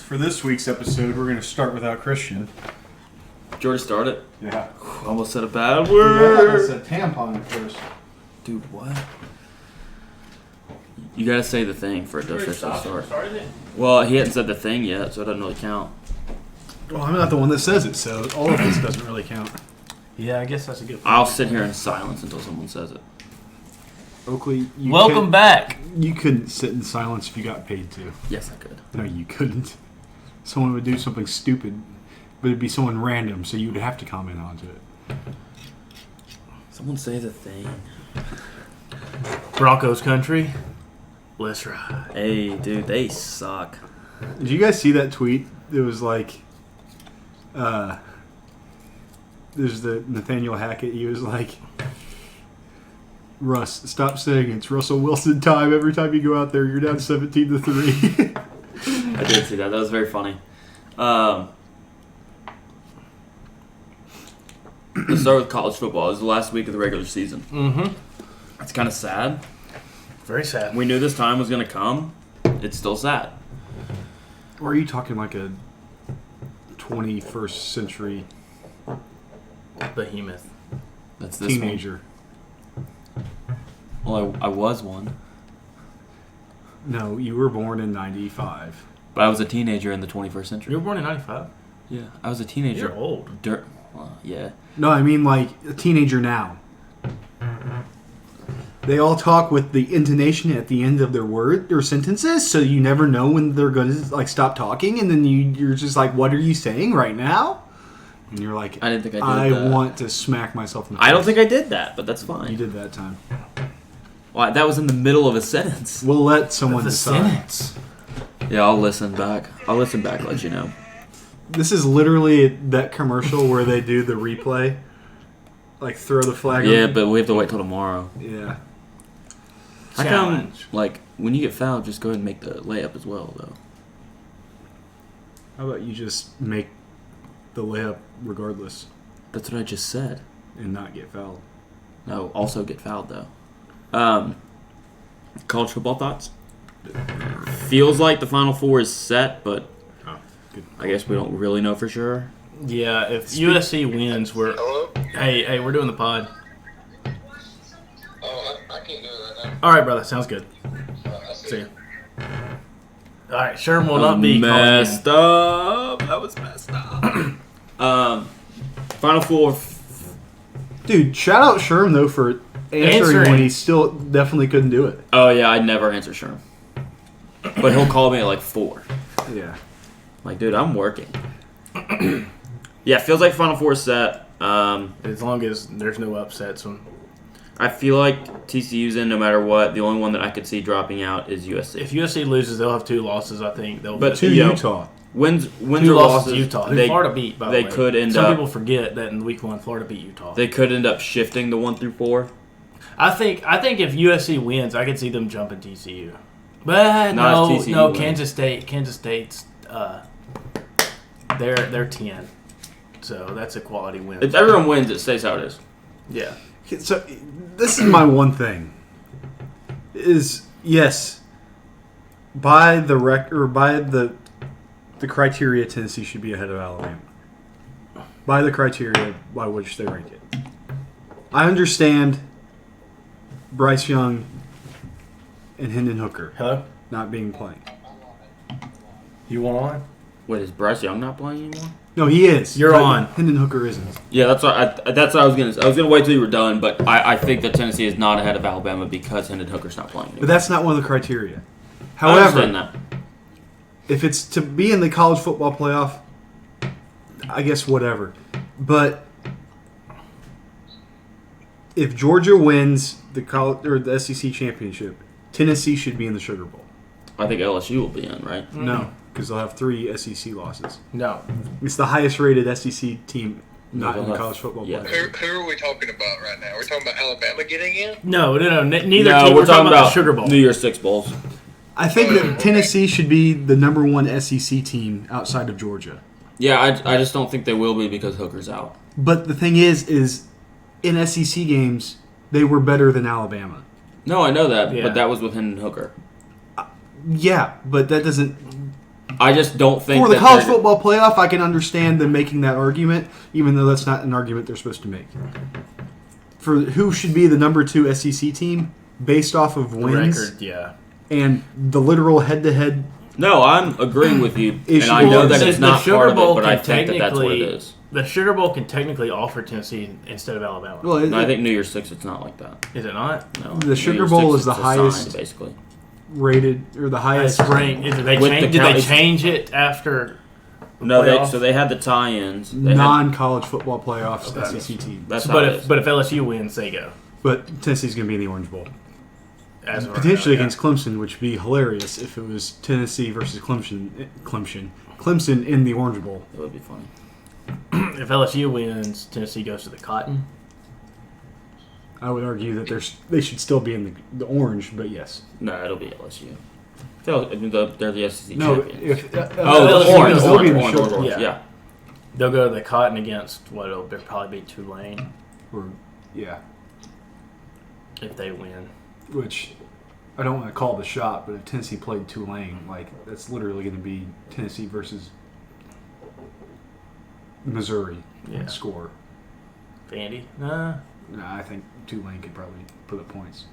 For this week's episode, we're going to start without Christian. George started. Yeah. Almost said a bad word. I said tampon at first. Dude, what? You gotta say the thing for it to officially start. Well, he hadn't said the thing yet, so it doesn't really count. Well, I'm not the one that says it, so all of this doesn't really count. Yeah, I guess that's a good point. I'll sit here in silence until someone says it. Oakley, Welcome back. You couldn't sit in silence if you got paid to. Yes, I could. No, you couldn't. Someone would do something stupid, but it'd be someone random, so you would have to comment onto it. Someone say the thing. Broncos country. Let's ride. Hey, dude, they suck. Did you guys see that tweet? It was like, there's the Nathaniel Hackett. He was like, Russ, stop saying it's Russell Wilson time. Every time you go out there, you're down 17-3. I did see that. That was very funny. Let's start with college football. It was the last week of the regular season. Mm-hmm. It's kind of sad. Very sad. We knew this time was going to come. It's still sad. Or are you talking like a 21st century Behemoth. That's this teenager? One. Well, I was one. No, you were born in 95. But I was a teenager in the 21st century. You were born in 95? Yeah, I was a teenager. You're old. Yeah. No, I mean like a teenager now. They all talk with the intonation at the end of their word or sentences, so you never know when they're going to like stop talking, and then you're just like, "What are you saying right now?" And you're like, I didn't think I did that. I want to smack myself in the face. I don't think I did that, but that's fine. You did that time. Well, that was in the middle of a sentence. We'll let someone decide. Sentence. Yeah, I'll listen back. Let you know. This is literally that commercial where they do the replay, like throw the flag. Yeah, but we have to wait till tomorrow. Yeah. How come, like, when you get fouled, just go ahead and make the layup as well, though? How about you just make the layup regardless That's what I just said. and not get fouled? No, also get fouled, though. College football thoughts? Feels like the Final Four is set, but I guess we don't really know for sure. Yeah, if USC wins, we're... Hello? Hey, we're doing the pod. Oh, I can't do it right now. All right, brother. Sounds good. I See ya. All right, Sherm will That not be messed up. That was messed up. Final Four. Dude, shout out Sherm though for answering when he still definitely couldn't do it. Oh, yeah, I'd never answer Sherm. But he'll call me at like 4. Yeah. Like, dude, I'm working. Yeah, feels like Final Four is set. As long as there's no upsets. I feel like TCU's in no matter what. The only one that I could see dropping out is USC. If USC loses, they'll have 2 losses, I think. But To Utah. Wins 2 or losses losses to Utah. They, Florida beat, by the they way. could end Some up. people forget that in week 1, Florida beat Utah. They could end up shifting the 1 through 4. I think if USC wins, I could see them jumping TCU. But Not if TCU no, wins. Kansas State's they're 10. So that's a quality win. If everyone wins, it stays how it is. Yeah. So this is my one thing. Is yes, by the the criteria, Tennessee should be ahead of Alabama. By the criteria by which they rank it. I understand Bryce Young and Hendon Hooker Hello? not being playing. You want on? Wait, is Bryce Young not playing anymore? No, he is. You're but on. Hendon Hooker isn't. Yeah, that's what I was gonna. I was gonna wait till you were done, but I think that Tennessee is not ahead of Alabama because Hendon Hooker's not playing But anymore. that's not one of the criteria. I understand However, that. if it's to be in the college football playoff, I guess whatever. But if Georgia wins the college or the SEC championship, Tennessee should be in the Sugar Bowl. I think LSU will be in, right? No, because they'll have 3 SEC losses. No. It's the highest rated SEC team not they'll in the have- college football yeah. playoff. Who are we talking about right now? We're talking about Alabama getting in? No, neither No, team. we're talking about the Sugar Bowl. New Year's Six bowls. I think that Tennessee should be the number 1 SEC team outside of Georgia. Yeah, I just don't think they will be because Hooker's out. But the thing is in SEC games, they were better than Alabama. No, I know that, Yeah. but that was with Hendon Hooker. Yeah, but that doesn't I just don't think For the that college they're- football playoff, I can understand them making that argument, even though that's not an argument they're supposed to make. For who should be the number 2 SEC team based off of The wins record, yeah. and the literal head-to-head. No, I'm agreeing with you, and Issue. I know Well, that the- it's the not Sugar part of Bowl it, but I can think that that's what it technically- is. The Sugar Bowl can technically offer Tennessee instead of Alabama. Well, No, I think New Year's Six, it's not like that. Is it not? No, The New Sugar Year's Bowl Six, is the it's assigned, highest- basically. rated or the highest Spring. Did they With change? the Did count- they it's- change it after? the No, playoff? so they had the tie-ins. They had- non-college football playoffs Okay. SEC team. That's But how it if is. but if LSU wins, they go. But Tennessee's going to be in the Orange Bowl. As of right Potentially now, yeah. against Clemson, which would be hilarious if it was Tennessee versus Clemson in the Orange Bowl. It would be funny. If LSU wins, Tennessee goes to the Cotton. I would argue that they should still be in the Orange, but yes. No, it'll be LSU. They're the SEC No, champions. if Oh, LSU the orange, goes- they'll be in the orange, Sugar Bowl. orange, yeah. They'll go to the Cotton against what it'll probably be Tulane Or, yeah, if they win. which I don't want to call the shot, but if Tennessee played Tulane, like that's literally going to be Tennessee versus Missouri Yeah. score. Vandy? Nah. Nah, I think Tulane could probably put up points.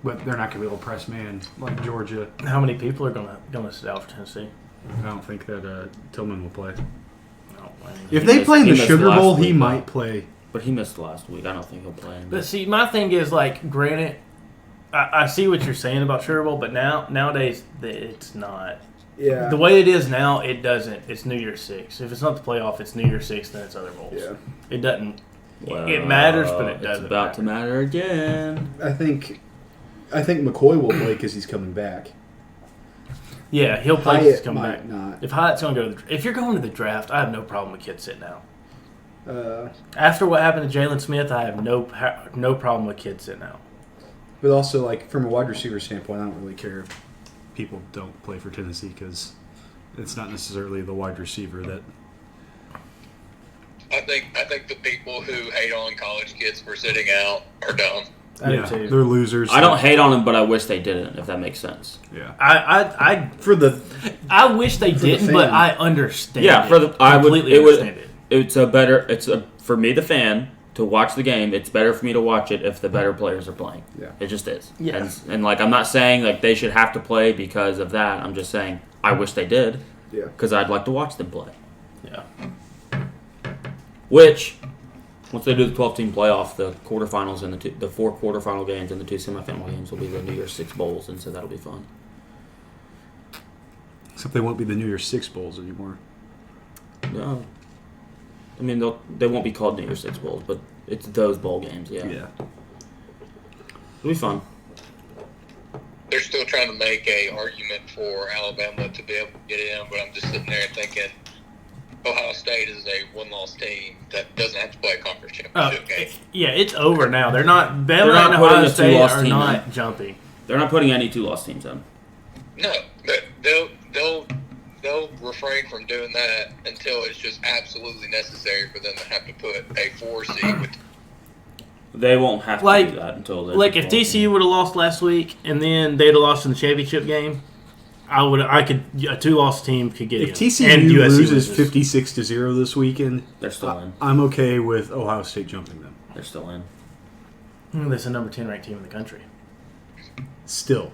But they're not going to be able to press man like Georgia. How many people are gonna sit out for Tennessee? I don't think that Tillman will play. No, I mean, If He they missed- play in he the missed Sugar last Bowl, he week, might though. play. But he missed last week. I don't think he'll play. But see, my thing is like, granted, I see what you're saying about Sugar Bowl, but nowadays it's not. Yeah. The way it is now, it doesn't. It's New Year's Six. If it's not the playoff, it's New Year's Six, then it's other bowls. Yeah. It doesn't. Well, it matters, but it doesn't. It's about to matter again. I think McCoy will play because he's coming back. Yeah, he'll play. if Hyatt He's coming might back. not. If Hyatt's gonna go, if you're going to the draft, I have no problem with kids sitting out. Uh, After what happened to Jalen Smith, I have no problem with kids sitting out. but also, like from a wide receiver standpoint, I don't really care if people don't play for Tennessee because it's not necessarily the wide receiver that. I think the people who hate on college kids for sitting out are dumb. I yeah, do too. they're losers. I don't hate on him, but I wish they didn't, if that makes sense. Yeah. I wish they the didn't, fan. but I understand. Yeah, it. for the I would completely it would understand it. it's a for me the fan to watch the game. It's better for me to watch it if the better players are playing. Yeah. It just is. Yeah. And like I'm not saying like they should have to play because of that. I'm just saying I wish they did Yeah. because I'd like to watch them play. Yeah. Which, once they do the 12-team playoff, the quarterfinals and the 4 quarterfinal games and the 2 semifinal games will be the New Year's Six bowls, and so that'll be fun. Except they won't be the New Year's Six bowls anymore. No, I mean they won't be called New Year's Six bowls, but it's those bowl games. Yeah, it'll be fun. They're still trying to make a argument for Alabama to be able to get in, but I'm just sitting there thinking Ohio State is a one-loss team that doesn't have to play a conference championship game. Yeah, it's over now. They're not. They're Bama not and putting Ohio a State two-loss are team not in. jumping. They're not putting any 2-loss teams in. No, they'll refrain from doing that until it's just absolutely necessary for them to have to put a 4 seed with. They won't have to Like- do that until they Like if TCU would have lost last week and then they'd have lost in the championship game, a 2-loss team could get If in. TCU And USC loses 56-0 this weekend, They're still in. I'm okay with Ohio State jumping them. They're still in. That's the number 10 ranked team in the country. Still.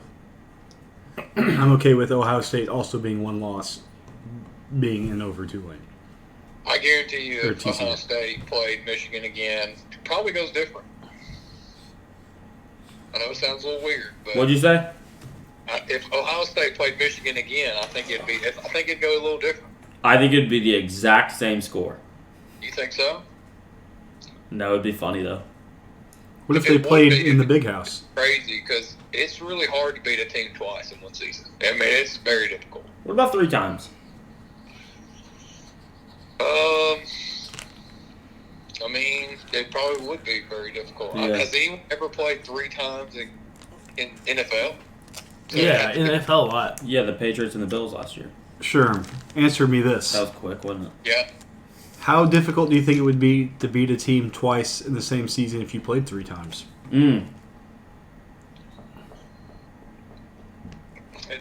I'm okay with Ohio State also being one loss, being in over Tulane. I guarantee you, Or if TCU. Ohio State played Michigan again, it probably goes different. I know it sounds a little weird, but What'd you say? if Ohio State played Michigan again, I think it'd go a little different. I think it'd be the exact same score. You think so? No, it'd be funny though. What if It they would played be. in the big house? Crazy, because it's really hard to beat a team twice in one season. I mean, it's very difficult. What about 3 times? I mean, it probably would be very difficult. Yeah. Has anyone ever played 3 times in NFL? Yeah, in the NFL a lot. Yeah, the Patriots and the Bills last year. Sure. Answer me this. That was quick, wasn't it? Yeah. How difficult do you think it would be to beat a team twice in the same season if you played 3 times? It'd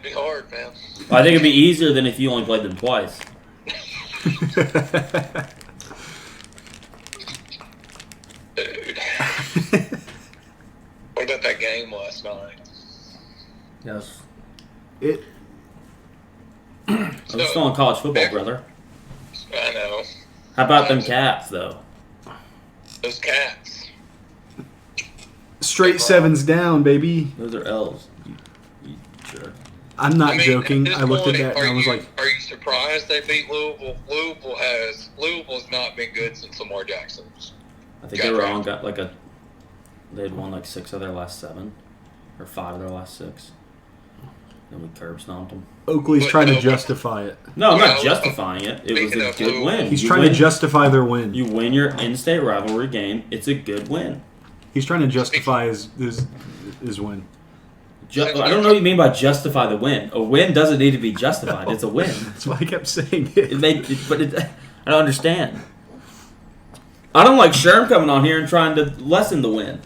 be hard, man. I think it'd be easier than if you only played them twice. Dude. What about that game last night? Yes. I'm still on college football, brother. I know. How about them Cats, though? Those Cats. Straight sevens down, baby. Those are L's. You jerk. I'm not I mean, joking. at this I looked at point, that and I was like, are you surprised they beat Louisville? Louisville's not been good since Lamar Jackson's. I think they were on they'd won like 6 of their last 7, or 5 of their last 6. Then we curb stomped them. Oakley's trying to justify it. No, I'm not justifying it. It was a good win. He's trying to justify their win. You win your in-state rivalry game. It's a good win. He's trying to justify his win. I don't know what you mean by justify the win. A win doesn't need to be justified. It's a win. That's why I kept saying it. I don't understand. I don't like Sherm coming on here and trying to lessen the win.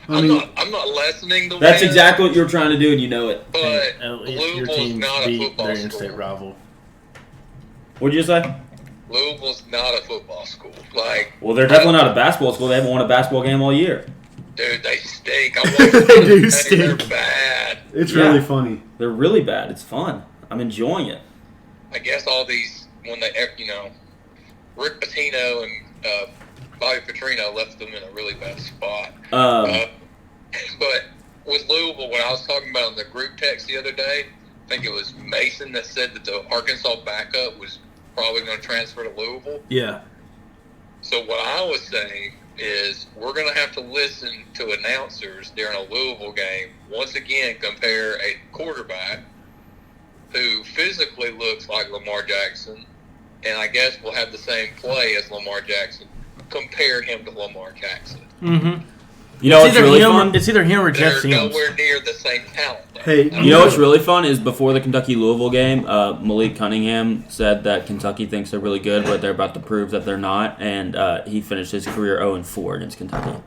I'm not lessening the win. That's exactly what you're trying to do, and you know it. But Your Louisville's team not a beat football their school. in-state rival. What'd you say? Louisville's not a football school. Like, Well, they're definitely not a basketball school. They haven't won a basketball game all year. dude, they stink. I watched They do They're stink. bad. It's Yeah. really funny. They're really bad. It's fun. I'm enjoying it. I guess all these, when they, Rick Pitino and Bobby Petrino left them in a really bad spot. But with Louisville, what I was talking about in the group text the other day, I think it was Mason that said that the Arkansas backup was probably going to transfer to Louisville. Yeah. So what I was saying is we're going to have to listen to announcers during a Louisville game, once again compare a quarterback who physically looks like Lamar Jackson, and I guess will have the same play as Lamar Jackson, compare him to Lamar Jackson. Mm-hmm. You know what's really fun? It's either him or Jeff They're Sims. nowhere near the same talent. Though. Hey, You know what's really fun is before the Kentucky-Louisville game, Malik Cunningham said that Kentucky thinks they're really good, but they're about to prove that they're not, and he finished his career 0-4 against Kentucky.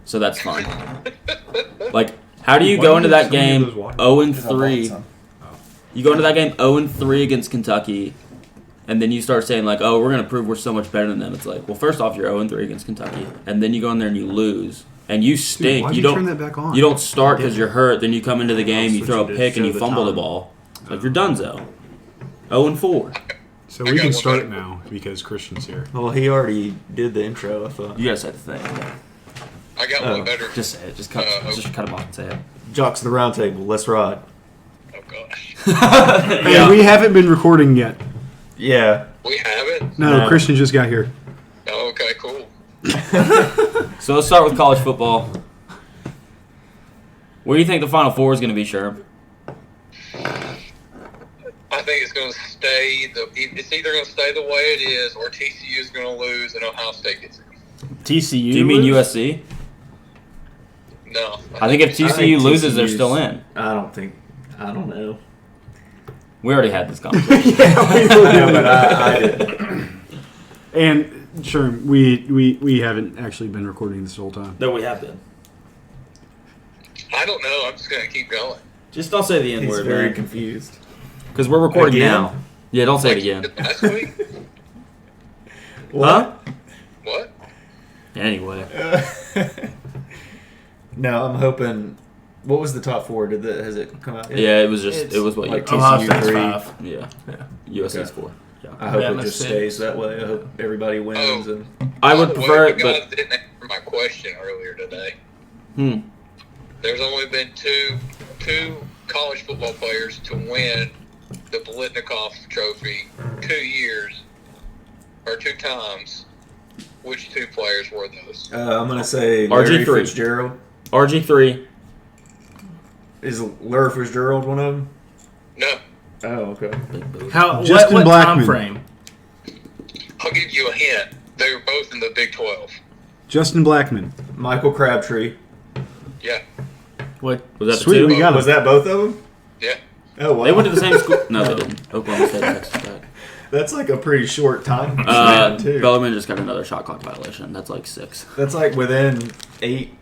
So that's fun. Like, how do you go into that game 0-3? You go into that game 0-3 against Kentucky, and then you start saying, like, oh, we're going to prove we're so much better than them. It's like, well, first off, you're 0-3 against Kentucky, and then you go in there and you lose. And you stink. Dude, why'd you turn that back on? You don't start because you're hurt. Then you come into the game, you I'll throw a switch it pick, to and you show the fumble the time. ball. Like you're donezo. 0-4. So I we got can one start better. now because Christian's here. Well, he already did the intro, I thought. You gotta say the thing. I got one better. Just say it. Just cut him off and say it. Jocks the round table, let's ride. Oh, gosh. Hey, we haven't been recording yet. Yeah. We haven't? No, Christian just got here. Oh, okay, cool. So let's start with college football. Where do you think the Final Four is going to be, Sherm? I think it's going to stay. It's either going to stay the way it is, or TCU is going to lose, and Ohio State gets it. TCU. Do you mean USC? No, I think if TCU loses, they're TCU's still in. I don't know. We already had this conversation. No, but I didn't. And sure, we haven't actually been recording this whole time. No, we have been. I don't know. I'm just going to keep going. Just don't say the N He's word, very man. confused. Because we're recording Again? now. Yeah, don't say it Like again. Last week? Huh? What? Anyway. No, I'm hoping. What was the top 4? Has it come out yet? Yeah, it was what like you. Ohio TCU State's 3. 5. Yeah. USC's Okay. 4. Yeah. I hope Yeah, it just that's stays that way. I hope everybody wins. Oh. And I would prefer you it, guys but didn't answer my question earlier today. hmm. There's only been two college football players to win the Biletnikoff Trophy 2 years, or 2 times. Which 2 players were those? I'm going to say Larry RG3. Fitzgerald. RG3. Is Larry Fitzgerald one of them? No. Oh, okay. How? Justin What time Blackman. frame? I'll give you a hint. They were both in the Big 12. Justin Blackman. Michael Crabtree. Yeah. What? Was that Sweet, the 2? we got him. Was that both of them? Yeah. Oh, wow. They went to the same school. No, they didn't. Oklahoma State, Texas Tech. That's like a pretty short time span, too. Bellarmine just got another shot clock violation. That's like 6. That's like within 8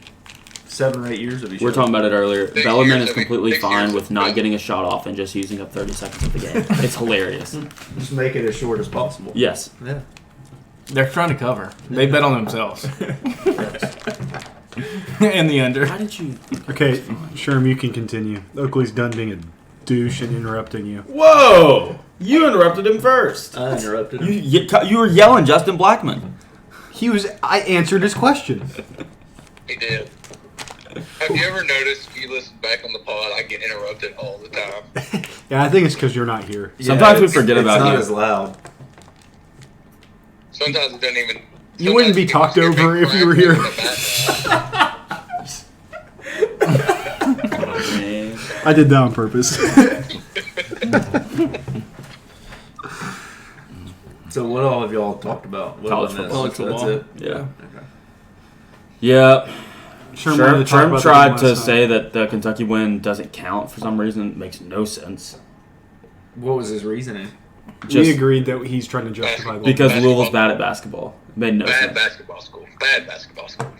7 or 8 years of each We were other. talking about it earlier. Six Bellarmine years is of it. completely 6 fine years with of not it. getting a shot off and just using up 30 seconds of the game. It's hilarious. Just make it as short as possible. Yes. Yeah. They're trying to cover. They bet on themselves. And the under. Why did you? Okay, Sherm, you can continue. Oakley's done being a douche and interrupting you. Whoa! You interrupted him first. I interrupted him. You were yelling Justin Blackman. I answered his question. He did. Have you ever noticed if you listen back on the pod, I get interrupted all the time? Yeah, I think it's because you're not here. Sometimes we it's- forget about It's not you. as loud. Sometimes it doesn't even. You wouldn't be sometimes talked people hear over me if you were cracking here. in the background. Man. I did that on purpose. So what all have y'all talked about? What College on this? football. That's Football. it? Yeah. Okay. Yeah. Sherm wanted to talk Sherm about tried that to last say night. that the Kentucky win doesn't count for some reason. It makes no sense. What was his reasoning? We Just agreed that he's trying to justify that. because Basketball. Louisville's bad at basketball. It made no Bad sense. basketball school. Bad basketball school.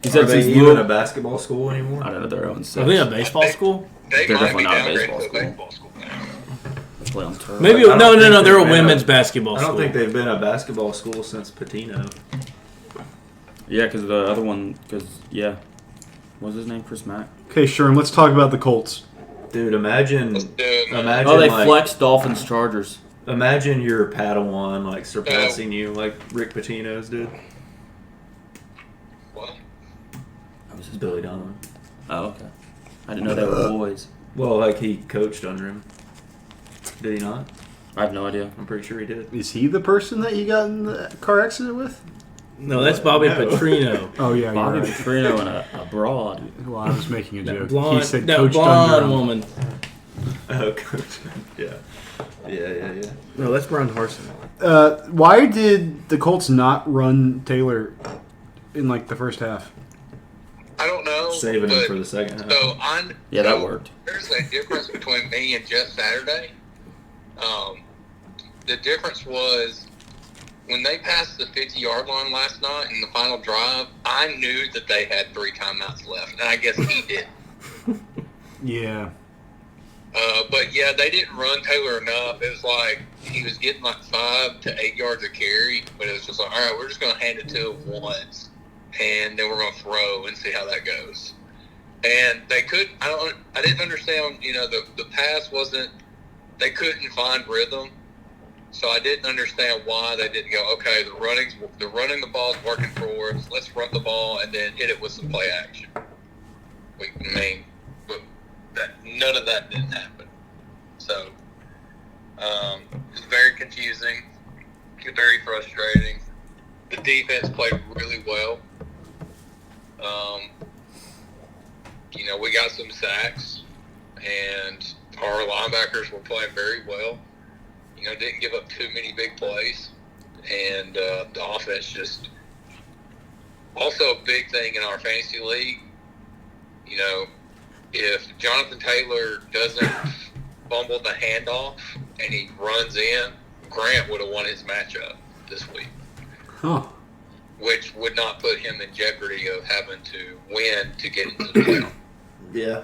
He Are said they since even a Louisville, basketball school anymore? I don't know their own Are six. they a baseball school? They They're might be definitely not a downgraded baseball to a school. baseball school now. Play on turf. Maybe I don't no. think They're a they've been women's a- basketball I school. don't think they've been a basketball school since Patino. Yeah, because the other one, what was his name? Chris Mack. Okay, Sherm, let's talk about the Colts. Dude, imagine, Let's do it, man. imagine Oh, they like, flexed Dolphins Chargers. imagine your Padawan like surpassing you like Rick Pitino's did. What? That was his Billy Donovan. Oh, okay. I didn't know they were boys. Well, like he coached under him. Did he not? I have no idea. I'm pretty sure he did. Is he the person that you got in the car accident with? No, that's Bobby No. Petrino. Oh, yeah, Bobby you're right. Petrino and a broad. Well, I was making a joke. Blonde, he said that coached blonde under him. woman. Oh, coach. Yeah. Yeah. No, that's Brian Harson. Why did the Colts not run Taylor in, like, the first half? I don't know. Saving him but- for the second half. So Yeah, that worked. There's a difference between me and Jeff Saturday. The difference was when they passed the 50-yard line last night in the final drive, I knew that they had 3 timeouts left, and I guess he did. Yeah. But yeah, they didn't run Taylor enough. It was like he was getting like 5 to 8 yards a carry, but it was just like, all right, we're just going to hand it to him once, and then we're going to throw and see how that goes. And they could. I didn't understand. The pass wasn't. They couldn't find rhythm, so I didn't understand why they didn't go. Okay, the running the ball's working for us. Let's run the ball and then hit it with some play action. But none of that didn't happen. So it's very confusing, very frustrating. The defense played really well. We got some sacks, and our linebackers were playing very well. Didn't give up too many big plays, and the offense just. Also, a big thing in our fantasy league. If Jonathan Taylor doesn't fumble the handoff and he runs in, Grant would have won his matchup this week. Huh. Which would not put him in jeopardy of having to win to get into the playoff. Yeah.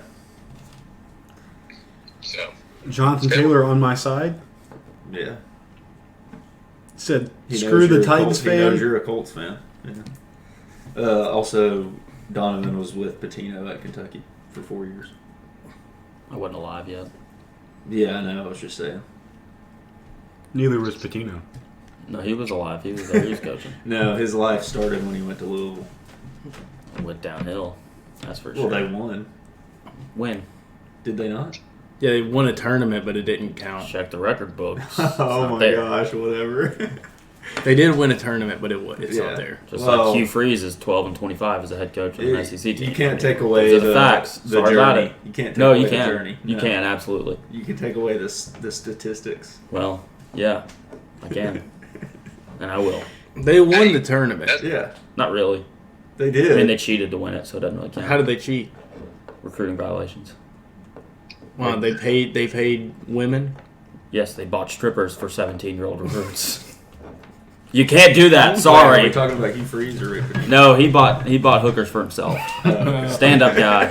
So, Jonathan Taylor on my side Yeah. said, He screw knows the you're a Titans Colts- He knows fan. you're a Colts fan. Yeah. Also, Donovan was with Patino at Kentucky for 4 years. I wasn't alive yet. Yeah, I know. I was just saying. Neither was Patino. No, he was alive. He was there. He was coaching. No, his life started when he went to Louisville. It went downhill. That's for Well, sure. they won. When? Did they not? Yeah, they won a tournament, but it didn't count. Check the record books. Oh not my there. gosh, whatever. They did win a tournament, but it's Yeah. not there. Just Well- like Hugh Freeze is 12-25 as a head coach of an SEC team. You can't take away Those are the facts. the Sorry journey. about it. You can't take No, away you the can. journey. You No. can, absolutely. You can take away the statistics. Well, yeah, I can. And I will. They won the tournament. Yeah, Not really. they did. I mean, they cheated to win it, so it doesn't really count. How did they cheat? Recruiting violations. Wow, they paid women. Yes, they bought strippers for 17-year-old recruits. You can't do that. Are we Sorry. talking about Hugh Freeze or Rick Pitino? No, he bought hookers for himself. Stand up guy.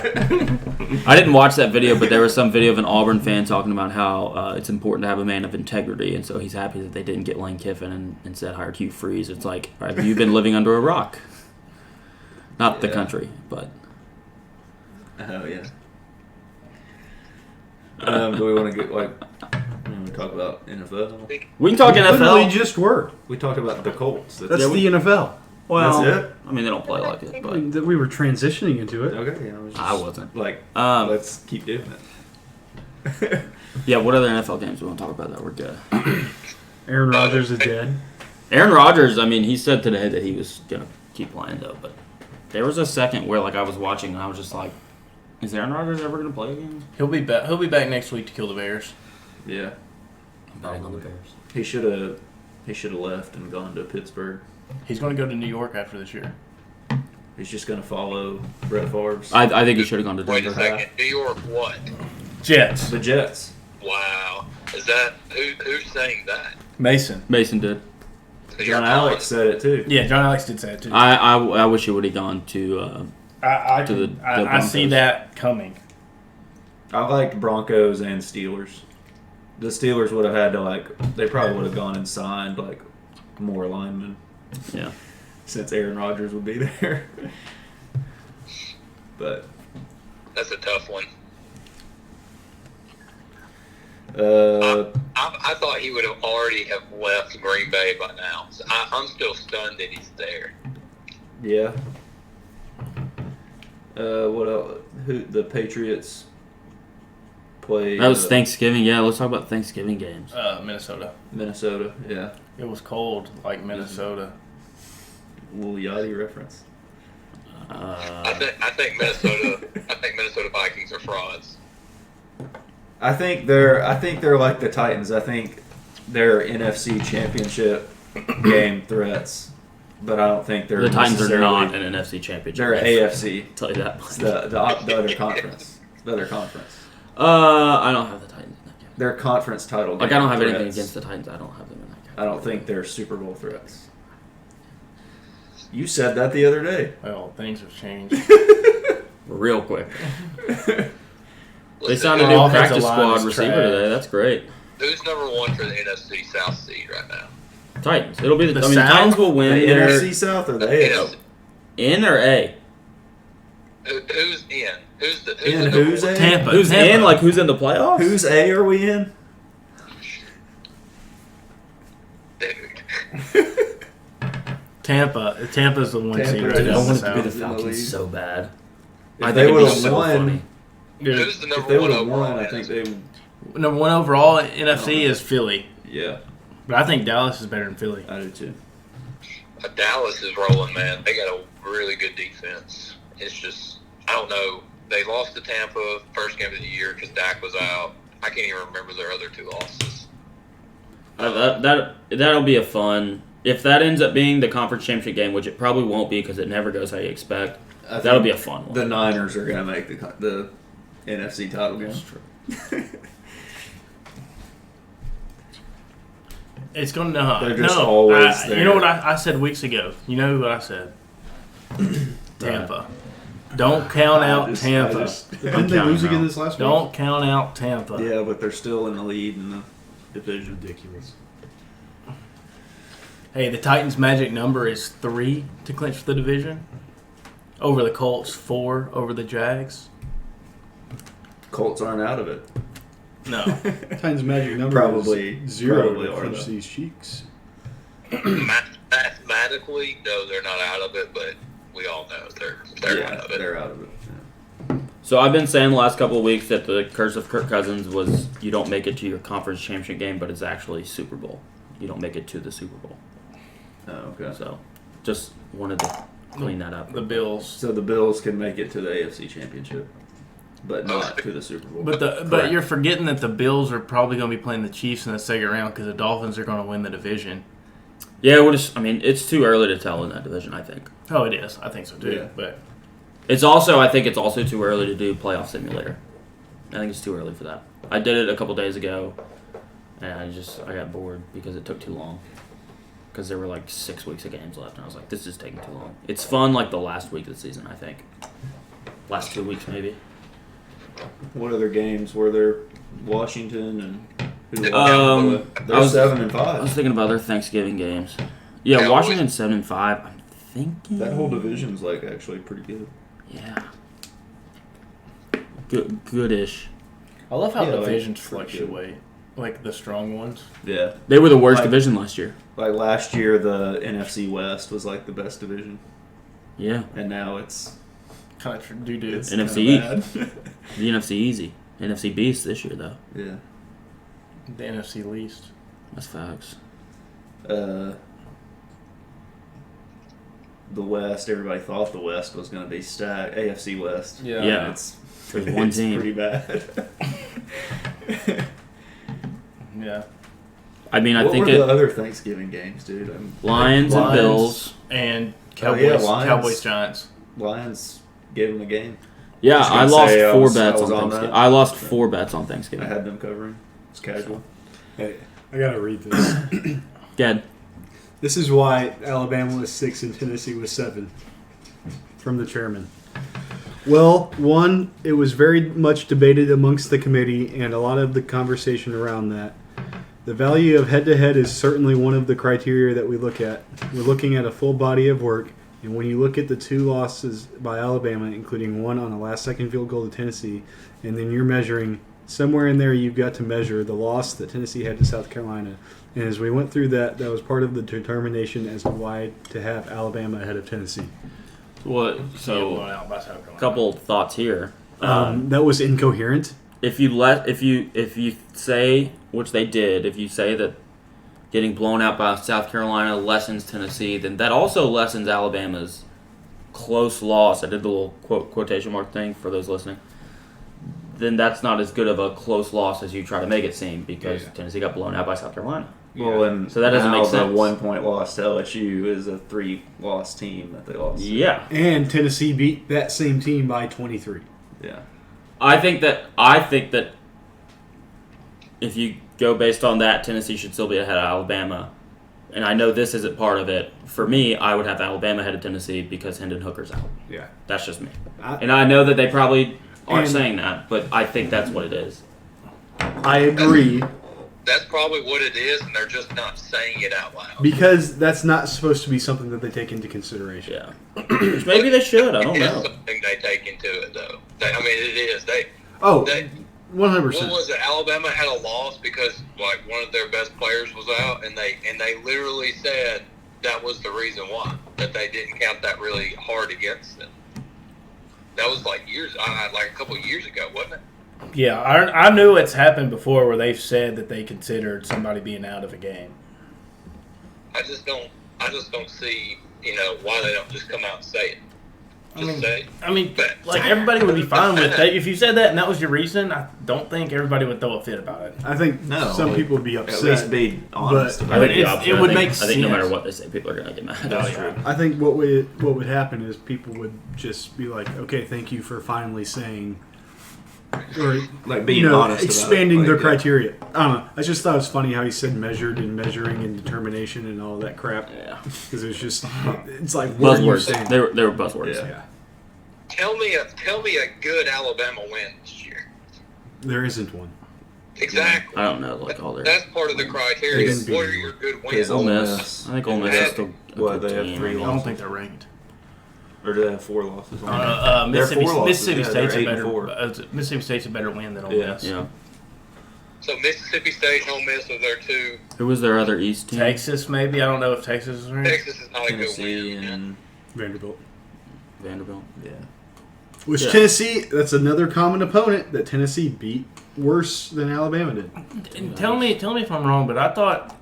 I didn't watch that video, but there was some video of an Auburn fan talking about how it's important to have a man of integrity, and so he's happy that they didn't get Lane Kiffin and instead hired Hugh Freeze. It's like, have you been living under a rock? Not the country, but. Oh yeah. Do we want to get talk about NFL? We can talk Literally NFL. just were. We talked about the Colts. That's the NFL. Well, That's it? I mean, they don't play like it, I but mean, we were transitioning into it. Okay, yeah, I wasn't. Like, let's keep doing it. Yeah, what other NFL games do we want to talk about that were good? Aaron Rodgers is dead. Aaron Rodgers, I mean, he said today that he was going to keep playing, though, but there was a second where, I was watching and I was just like, is Aaron Rodgers ever going to play again? He'll be back. He'll be back next week to kill the Bears. Yeah, I'm betting on the Bears. he should have left and gone to Pittsburgh. He's going to go to New York after this year. He's just going to follow Brett Favre's. I think he should have gone to Wait a Denver. second. New York what? Jets. The Jets. Wow. Is that who's saying that? Mason. Mason did. John Alex said it too. Yeah, John Alex did say it too. I wish he would have gone to. I to the I see Broncos. that coming. I liked Broncos and Steelers. The Steelers would have had to they probably would have gone and signed more linemen Yeah. since Aaron Rodgers would be there. But That's a tough one. uh, I thought he would have already have left Green Bay by now. So I'm still stunned that he's there. yeah. What else? Who the Patriots play? That was Thanksgiving. Yeah, let's talk about Thanksgiving games. Minnesota. Minnesota. Yeah, It was cold like Minnesota. Lil Yachty reference. I think Minnesota. I think Minnesota Vikings are frauds. I think they're like the Titans. I think they're NFC Championship game threats, but I don't think they're The Titans are necessarily- not an NFC championship. They're AFC. I'll tell you that. It's the other conference. The other conference. I don't have the Titans in that game. Their conference title. I game don't have threats. anything against the Titans. I don't have them in that game. I don't think they're Super Bowl threats. You said that the other day. Well, things have changed. Real quick. They Listen, signed a Our new offensive practice line squad is receiver trash. today. That's great. Who's number one for the NFC South seed right now? Titans. It'll be the. The I mean, the South? Titans will The win. They're NFC South or the AFC? in or A. Who's in? Who's the In number who's one? A? Tampa. Who's Tampa. in? Like who's in the playoffs? Whose A are we in? Dude. Tampa. Tampa's the one Tampa seed is- right Dude, I now. in want the it to be the South. Falcons so bad. If I they think would it'd be have so won, funny. Dude, Who's the if number they one would have overall? won, I think they. number one overall in NFC is Philly, Yeah, but I think Dallas is better than Philly. I do too. Dallas is rolling, man. They got a really good defense. It's just, I don't know. They lost to Tampa first game of the year because Dak was out. I can't even remember their other two losses. That'll be a fun. If that ends up being the conference championship game, which it probably won't be because it never goes how you expect, I think that'll be a fun one. The Niners are going to make the NFC title game. That's true. It's going to They're just always You there. know what I said weeks ago? You know what I said? Tampa. Don't count out Tampa. Didn't they lose again this last week? Don't count out Tampa. Yeah, but they're still in the lead in the division. Ridiculous. Hey, the Titans' magic number is 3 to clinch the division. Over the Colts, 4 over the Jags. Colts aren't out of it. No. Titans' magic number Probably- is 0 probably to are, clinch though. these cheeks. Mathematically, no, they're not out of it, but we all know they're out of it. They're out of it. Yeah. So I've been saying the last couple of weeks that the curse of Kirk Cousins was you don't make it to your conference championship game, but it's actually Super Bowl. You don't make it to the Super Bowl. Oh, okay. So just wanted to clean that up. The Bills. So the Bills can make it to the AFC Championship, but not to the Super Bowl. But Correct. you're forgetting that the Bills are probably going to be playing the Chiefs in the second round because the Dolphins are going to win the division. Yeah, it's too early to tell in that division, I think. Oh, it is. I think so too. Yeah. But I think it's also too early to do playoff simulator. I think it's too early for that. I did it a couple days ago, and I got bored because it took too long. because there were like 6 weeks of games left, and I was like, this is taking too long. It's fun like the last week of the season, I think. Last 2 weeks maybe. What other games were there? Washington and who? They're I was 7-5. I was thinking of other Thanksgiving games. Yeah, Cowboys. Washington 7-5. I'm thinking That whole division's like actually pretty good. Yeah. Goodish. I love how Yeah, like, divisions pretty good. fluctuate, like the strong ones. Yeah. They were the worst Like- division last year. Like last year, the NFC West was like the best division, Yeah. and now it's Kind of do. it's NFC. kinda bad. The NFC easy. NFC beast this year though. Yeah. The NFC least. That's facts. The West, everybody thought the West was going to be stacked. AFC West. Yeah. It's, There's one it's team. pretty bad. Yeah. I mean, I what think were the it other Thanksgiving games, dude? Lions and Bills. And Oh, Cowboys. yeah, Lions. Cowboys Giants. Lions gave them a game. Yeah, Just I gonna lost say I 4 was- bets I was on on Thanksgiving. that. I lost 4 bets on I Thanksgiving. had them covering. It's casual. Hey, I gotta read this. Good. This is why Alabama was 6 and Tennessee was 7. From the chairman. Well, one, it was very much debated amongst the committee and a lot of the conversation around that. The value of head-to-head is certainly one of the criteria that we look at. We're looking at a full body of work, and when you look at the 2 losses by Alabama, including one on a last-second field goal to Tennessee, and then you're measuring, somewhere in there you've got to measure the loss that Tennessee had to South Carolina. And as we went through that, that was part of the determination as to why to have Alabama ahead of Tennessee. What? Yeah, So, blown out by South Carolina. couple thoughts here. That was incoherent. If you say, which they did, if you say that getting blown out by South Carolina lessens Tennessee, then that also lessens Alabama's close loss. I did the little quotation mark thing for those listening. Then that's not as good of a close loss as you try to make it seem because Tennessee got blown out by South Carolina. Well, and So that doesn't now make sense. The 1-point loss to LSU is a 3-loss team that they lost. Yeah. And Tennessee beat that same team by 23. Yeah. I think that if you go based on that, Tennessee should still be ahead of Alabama. And I know this isn't part of it. For me, I would have Alabama ahead of Tennessee because Hendon Hooker's out. Yeah. That's just me. I- And I know that they probably aren't And- saying that, but I think that's what it is. I agree That's probably what it is, and they're just not saying it out loud. because that's not supposed to be something that they take into consideration. Yeah. Which maybe they should. I don't It is know. something they take into it, though. It is. Oh, They, 100%. what was it? Alabama had a loss because like one of their best players was out, and they literally said that was the reason why, that they didn't count that really hard against them. That was like a couple of years ago, wasn't it? Yeah, I knew it's happened before where they've said that they considered somebody being out of a game. I just don't see why they don't just come out and say it. Just say it. I mean, But- like everybody would be fine with that. If you said that and that was your reason, I don't think everybody would throw a fit about it. I think No, some like, people would be At upset. least be honest But- about I it. mean, it would make I think no matter sense. what they say, people are going to get mad. That's true. I think what would happen is people would just be like, okay, thank you for finally saying, or Like being honest about it. expanding Like, their yeah. criteria. I don't know. I just thought it was funny how he said measured and measuring and determination and all that crap. Yeah. Because it was just, it's like, what are you Buzzwords. saying? They were buzzwords. Yeah. Yeah. Tell me a good Alabama win this year. There isn't one. Exactly. I don't know, like all their. That's part of the criteria. They didn't What beat are them. your good Because wins? Ole Ole Miss. Miss. I think Ole Miss is still a What, good they have team. 3 I don't losses? think they're ranked. Or do they have 4 losses? Mississippi, They're 4 losses. Mississippi Yeah, State's they're a 8-4. better. Mississippi State's a better win than Ole Yeah. Miss. Yeah. So Mississippi State and Ole Miss are their two. Who was their other East team? Texas, maybe. I don't know if Texas is ranked. Texas is not a good Tennessee win. and Vanderbilt. Vanderbilt. yeah. Which Yeah. Tennessee, that's another common opponent that Tennessee beat worse than Alabama did. And tell me if I'm wrong, but I thought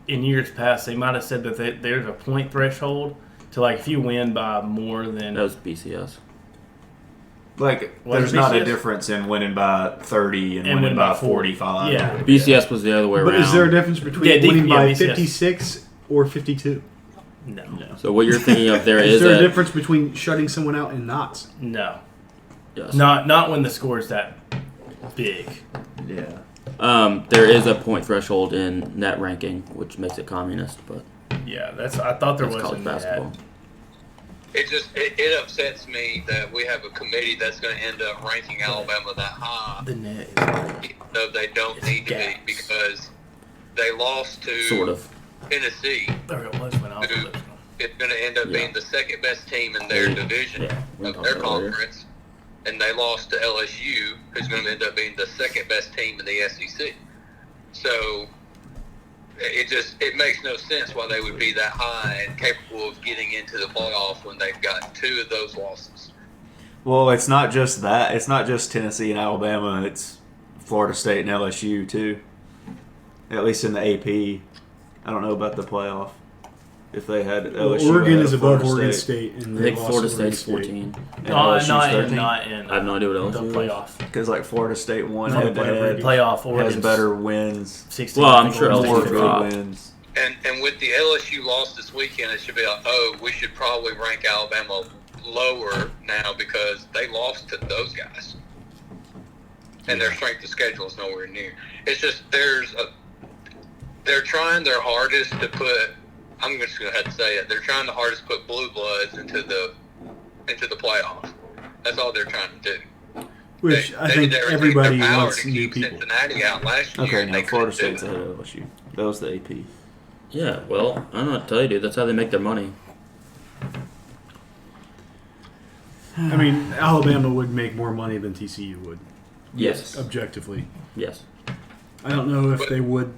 in years past they might have said that there's a point threshold to like if you win by more than That was BCS. Like, What there's is not a BCS? difference in winning by 30 and, And winning winning by by 40. 45. Yeah. BCS was the other way But around. is there a difference between Yeah, winning by BCS. 56 or 52? no. So what you're thinking of there Is is there a a difference between shutting someone out and not? No. yes. Not when the score is that big. Yeah. There is a point threshold in net ranking, which makes it communist, but Yeah, I thought there That's was college basketball. It upsets me that we have a committee that's going to end up ranking Alabama that high, The net is like, though they don't It's need to be, gaps. because they lost to Sort of. Tennessee. or it was when I was Who listening. It's going to end up Yeah. being the second best team in their division Yeah, we of talked their about it earlier. conference, and they lost to LSU, who's going to end up being the second best team in the SEC. So it makes no sense why they would be that high and capable of getting into the playoff when they've got two of those losses. Well, it's not just that. It's not just Tennessee and Alabama. It's Florida State and LSU too. At least in the AP. I don't know about the playoff. If they had LSU, Oregon ahead is of above Florida Oregon State. State, and I they think lost Florida to Oregon State's State. 14. And No, LSU's not 13. in I have no idea what the LSU is. playoff. Because like Florida State won No, head to head, Playoff has Oregon's better wins, 16. Well, I I'm think sure Oregon's more LSU fifteen. dropped. good wins. And with the LSU loss this weekend, it should be like, oh, we should probably rank Alabama lower now because they lost to those guys. And their strength of schedule is nowhere near. It's just they're trying their hardest to put, I'm just going to have to say it, they're trying the hardest to put blue bloods into the playoff. That's all they're trying to do. Which They- I they think did everything everybody in their power wants to new keep people. Cincinnati out last year. Okay, and now they Florida couldn't do State's it. ahead of LSU. That was the AP. Yeah, well, I don't know what to tell you, dude. That's how they make their money. I mean, Alabama would make more money than TCU would, Yes. objectively. Yes. I don't know if they would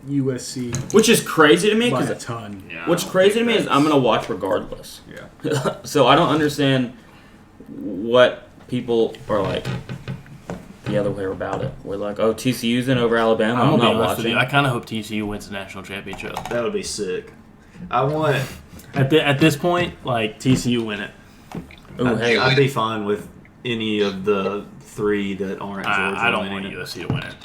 USC Which is crazy to me by a because ton. what's crazy to me is I'm gonna watch regardless. Yeah. So I don't understand what people are like the other way about it. We're like, oh, TCU's in over Alabama. I'm I'm gonna be not honest with watching. you. I kind of hope TCU wins the national championship. That would be sick. I want. At this point, like TCU win it. Ooh, hey, I'd be fine with any of the three that aren't Georgia. I don't want winning it. USC to win it.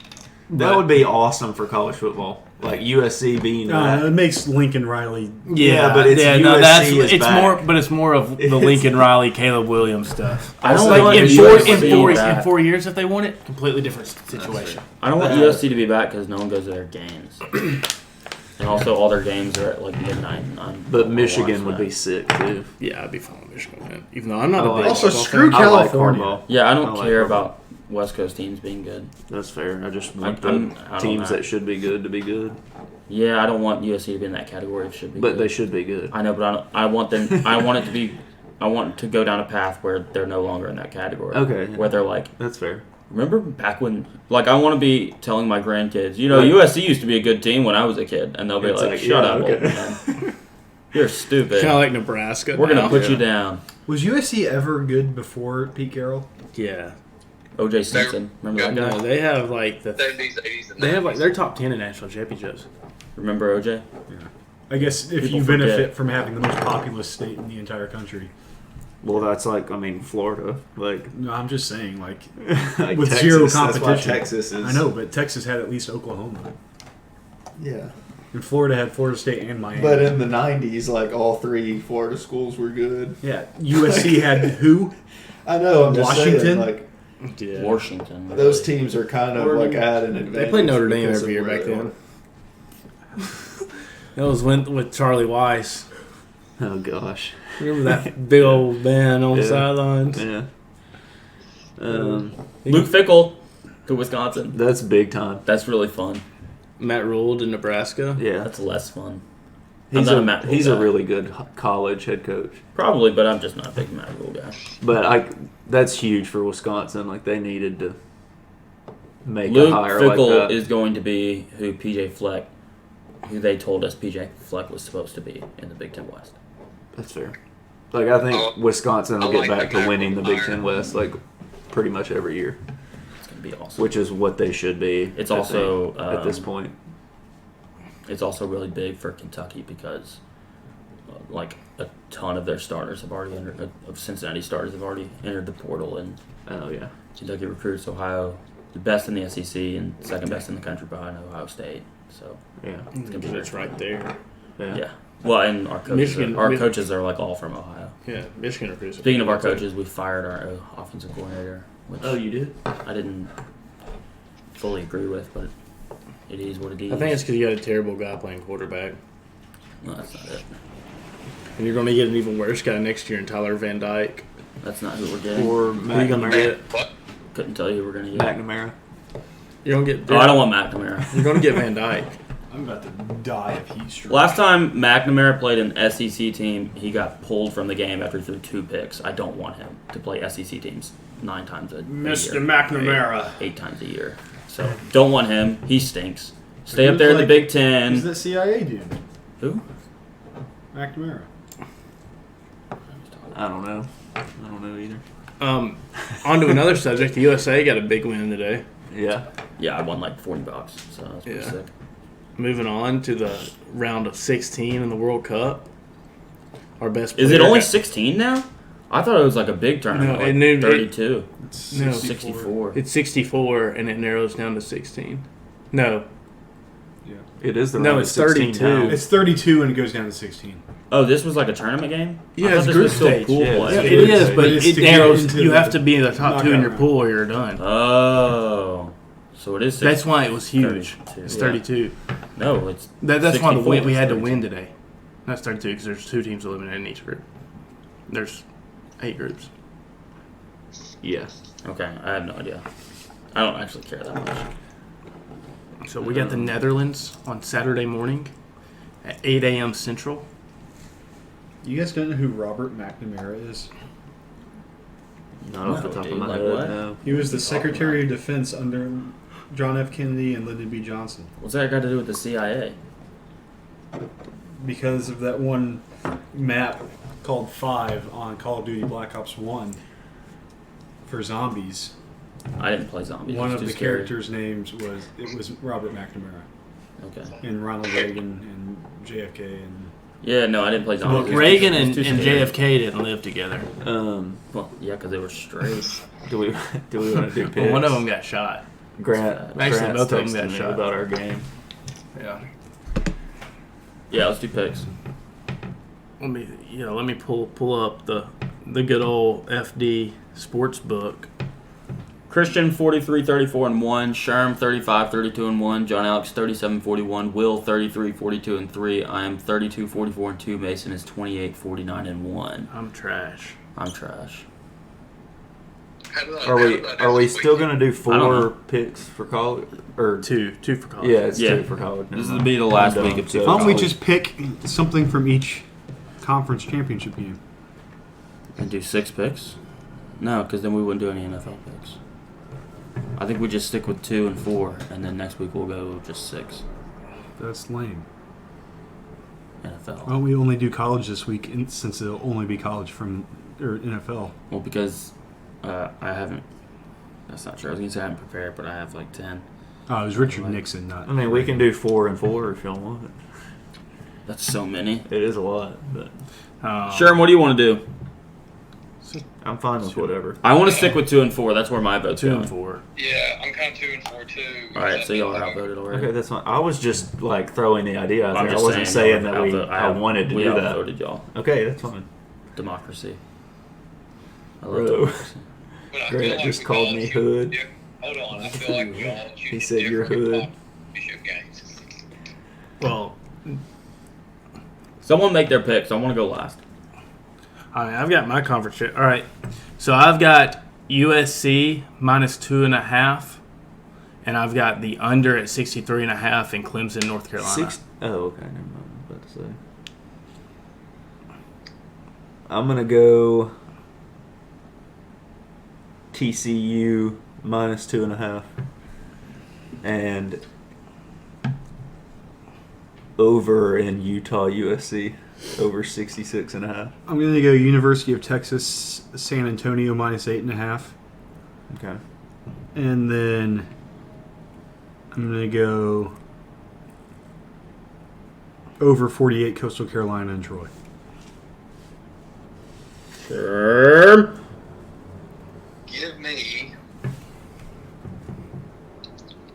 That would be awesome for college football. Like USC being that. It makes Lincoln Riley. Yeah, but it's no, USC is it's back. more, but it's more of the Lincoln Riley, Caleb Williams stuff. I don't Also, want in USC in 4 years, if they won it, completely different situation. I don't want USC to be back because no one goes to their games. And also, all their games are at like midnight. And But I'll Michigan watch would that. be sick too. Yeah, I'd be fine with Michigan win, even though I'm not I a big like- Also, football screw fan. I like California. Harbaugh. Yeah, I don't I like care Harbaugh. about West Coast teams being good. That's fair. I just want I'm the out on teams that. that should be good to be good. Yeah, I don't want USC to be in that category. It should be, But good. they should be good. I know, but I want them. I want it to be. I want to go down a path where they're no longer in that category. Okay. Where they're like, That's fair. remember back when? Like, I want to be telling my grandkids, you know, USC used to be a good team when I was a kid, and they'll be It's like, like, "Shut yeah, up, okay. old man. You're stupid. Kind of like Nebraska. We're gonna now. put you down." Was USC ever good before Pete Carroll? Yeah. O.J. Simpson, remember that guy? No, they have like the 70s, 80s, and 90s. they have like they're top 10 in national championships. Remember O.J.? I guess if People you forget. benefit from having the most populous state in the entire country. Well, that's like Florida. Like, No, I'm just saying, like, like with Texas, zero that's why competition. Texas is. I know, but Texas had at least Oklahoma. Yeah. And Florida had Florida State and Miami. But in the '90s, like all three Florida schools were good. yeah, USC had who? I know. I'm just Washington? saying, like Yeah. Washington. those teams are kind of like at an advantage. They played Notre Dame because every of year where back they then. are. That was with Charlie Weiss. Oh gosh. Remember that big old man on the Yeah. sidelines? Yeah. Luke Fickell to Wisconsin. That's big time. That's really fun. Matt Rule to Nebraska. Yeah. That's less fun. He's not a a Matt Rule he's guy. a really good college head coach. Probably, but I'm just not a big Matt Rule guy. But that's huge for Wisconsin. Like they needed to make Luke a hire Fickell like that. is going to be who who they told us PJ Fleck was supposed to be in the Big Ten West. That's fair. Like I think Wisconsin will I get like back the to winning the Big hire. Ten West like pretty much every year, It's going to be awesome. which is what they should be. It's I also, think, at this um, point. It's also really big for Kentucky because, like, a ton of their starters have already of Cincinnati starters have already entered the portal, and Oh yeah. Kentucky recruits Ohio, the best in the SEC and second best in the country behind Ohio State. So Yeah. it's gonna be very It's right there. yeah. Well, and our coaches, Michigan- our coaches are like all from Ohio. Yeah, Michigan recruits. Speaking of our coaches, we fired our offensive coordinator, which Oh, you did? I didn't fully agree with, but it is what it is. I think it's because you had a terrible guy playing quarterback. No, that's not it. And you're going to get an even worse guy next year in Tyler Van Dyke. That's not who we're getting. Or Who are you going to McNamara. get? What? Couldn't tell you who we're gonna get. McNamara. You're going to get. Oh, I don't want McNamara. You're going to get Van Dyke. I'm about to die of heat stroke. Last time McNamara played an SEC team, he got pulled from the game after he threw 2 picks. I don't want him to play SEC teams 9 times a year. McNamara. 8 times a year. So don't want him. He stinks. Stay He up was there in the like- Big Who's Ten. that CIA dude? Who? McNamara. I don't know. I don't know either. On to another subject. The USA got a big win today. Yeah. Yeah, I won like $40, so that's pretty Yeah. sick. Moving on to the round of 16 in the World Cup. Our best Is it player only got- 16 now? I thought it was like a big tournament, No, like it- 32. No, 64. It's 64, and it narrows down to 16. No, It is the No, round of it's 16 32. now. It's 32 and it goes down to 16. Oh, this was like a tournament game? Yeah, I thought it's this group was still stage. pool Yeah, play. Yeah, it is, but it's it to get narrows. into You the have to be in the top 2 in your knockout pool or you're done. Oh. So it is 16. That's why it was huge. 32. It's Yeah. 32. No, it's That's why 64. we had to win today. That's 32 because there's 2 teams eliminated in each group. There's 8 groups. Yeah. Okay, I have no idea. I don't actually care that much. So we got the Netherlands on Saturday morning at 8 a.m. Central. You guys don't know who Robert McNamara is? Not off the No, top dude, of my like head, what? no. He was the Secretary of Defense under John F. Kennedy and Lyndon B. Johnson. What's that got to do with the CIA? Because of that one map called 5 on Call of Duty Black Ops 1 for zombies. I didn't play zombies. One It of was the too scary. characters' names was Robert McNamara. Okay. And Ronald Reagan and JFK and Yeah, no, I didn't play zombies. Well, It was Reagan too- it and, was too and scary. JFK didn't live together. Well, yeah, because they were straight. Do we want to do picks? Well, one of them got shot. Grant. Actually, Grant's both of them texting got me shot. about our game. Yeah. Yeah, let's do picks. Let me pull up the good old FD sports book. Christian 43, 34 and 1, Sherm 35, 32 and 1, John Alex 37, 41, Will 33, 42 and 3. I am 32, 44 and 2. Mason is 28, 49 and 1. I'm trash. I'm trash. Are we still gonna do I don't know. 4 picks for college or Two for college. Yeah, it's Yeah. 2 for college. This Never will be the mind. last I'm week done. of 2. So- why don't we college. just pick something from each conference championship game? And do 6 picks? No, because then we wouldn't do any NFL picks. I think we just stick with 2 and 4, and then next week we'll go just 6 That's lame. NFL. Why don't we only do college this week since it'll only be college from or NFL? Well, because I haven't. That's not true. I was gonna say I haven't prepared, but I have like 10. Oh, it was Richard Nixon, not. I mean, we can do 4 and 4 if y'all want. That's so many. It is a lot, but Sherm, what do you want to do? I'm fine with whatever. I want to stick with 2 and 4. That's where my vote's 2 going. and 4. Yeah, I'm kind of 2 and 4 too. All right, so y'all are outvoted already. Okay, that's fine. I was just like throwing the idea out I'm there. I just wasn't saying y'all that have I wanted to we do that. outvoted y'all. Okay, that's fine. Democracy. I love Bro. democracy. But I Grant feel like just we called all me choose hood. Hold on, I feel like we all choose He said you're different hood. championship games. Well, Someone make their picks. I want to go last. I've got my conference. All right. So I've got USC minus 2.5, and I've got the under at 63.5 in Clemson, North Carolina. Oh, okay. Never mind. I was about to say. I'm gonna go TCU minus 2.5, and over in Utah USC over 66.5. I'm going to go University of Texas San Antonio minus 8.5, Okay. and then I'm going to go over 48 Coastal Carolina and Troy. Sherm.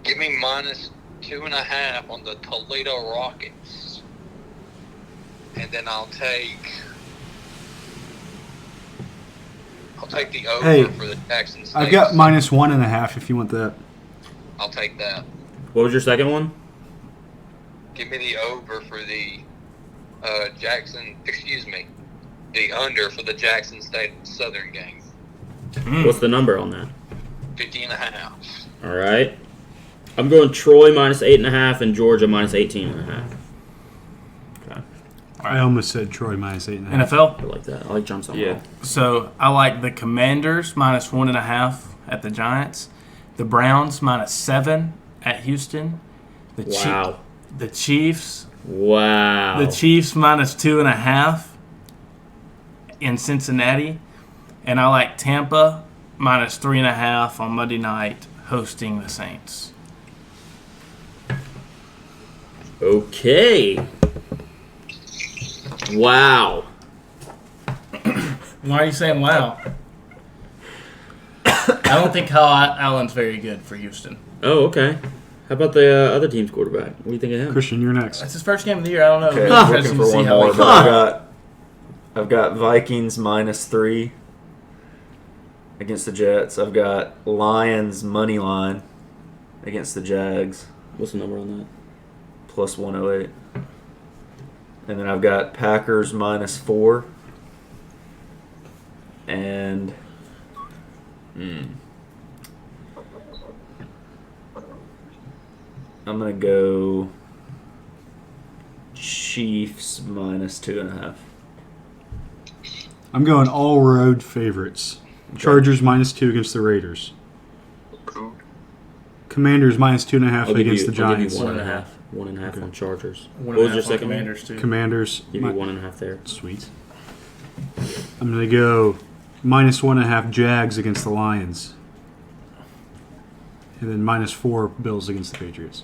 Give me minus 2.5 on the Toledo Rockets, and then I'll take the over Hey, for the Texans. I've got minus 1.5 if you want that. I'll take that. What was your second one? Give me the over for the the under for the Jackson State Southern game. What's the number on that? 50.5. All right. I'm going Troy minus 8.5 and Georgia minus 18.5. I almost said Troy minus 8.5. NFL. I like that. I like jumps on. Yeah. So I like the Commanders minus 1.5 at the Giants. The Browns minus 7 at Houston. Wow. The Chiefs. Wow. The Chiefs minus 2.5 in Cincinnati. And I like Tampa minus 3.5 on Monday night hosting the Saints. Okay. Wow. Why are you saying wow? I don't think Kyle Allen's very good for Houston. Oh, okay. How about the other team's quarterback? What do you think of him? Christian, you're next. That's his first game of the year. I don't know. Okay, Really I'm interesting looking to for see one how more, he but I've got Vikings minus 3 against the Jets. I've got Lions money line against the Jags What's the number on that? plus 108. And then I've got Packers minus 4. And I'm going to go Chiefs minus 2.5. I'm going all road favorites. Chargers minus 2 against the Raiders. Commanders minus 2.5 against the Giants. I'll give you 1.5. 1.5 on Chargers. One What and was a your half on second one? Commanders too. Commanders. Give you 1.5 there. Sweet. I'm going to go minus 1.5 Jags against the Lions. And then minus 4 Bills against the Patriots.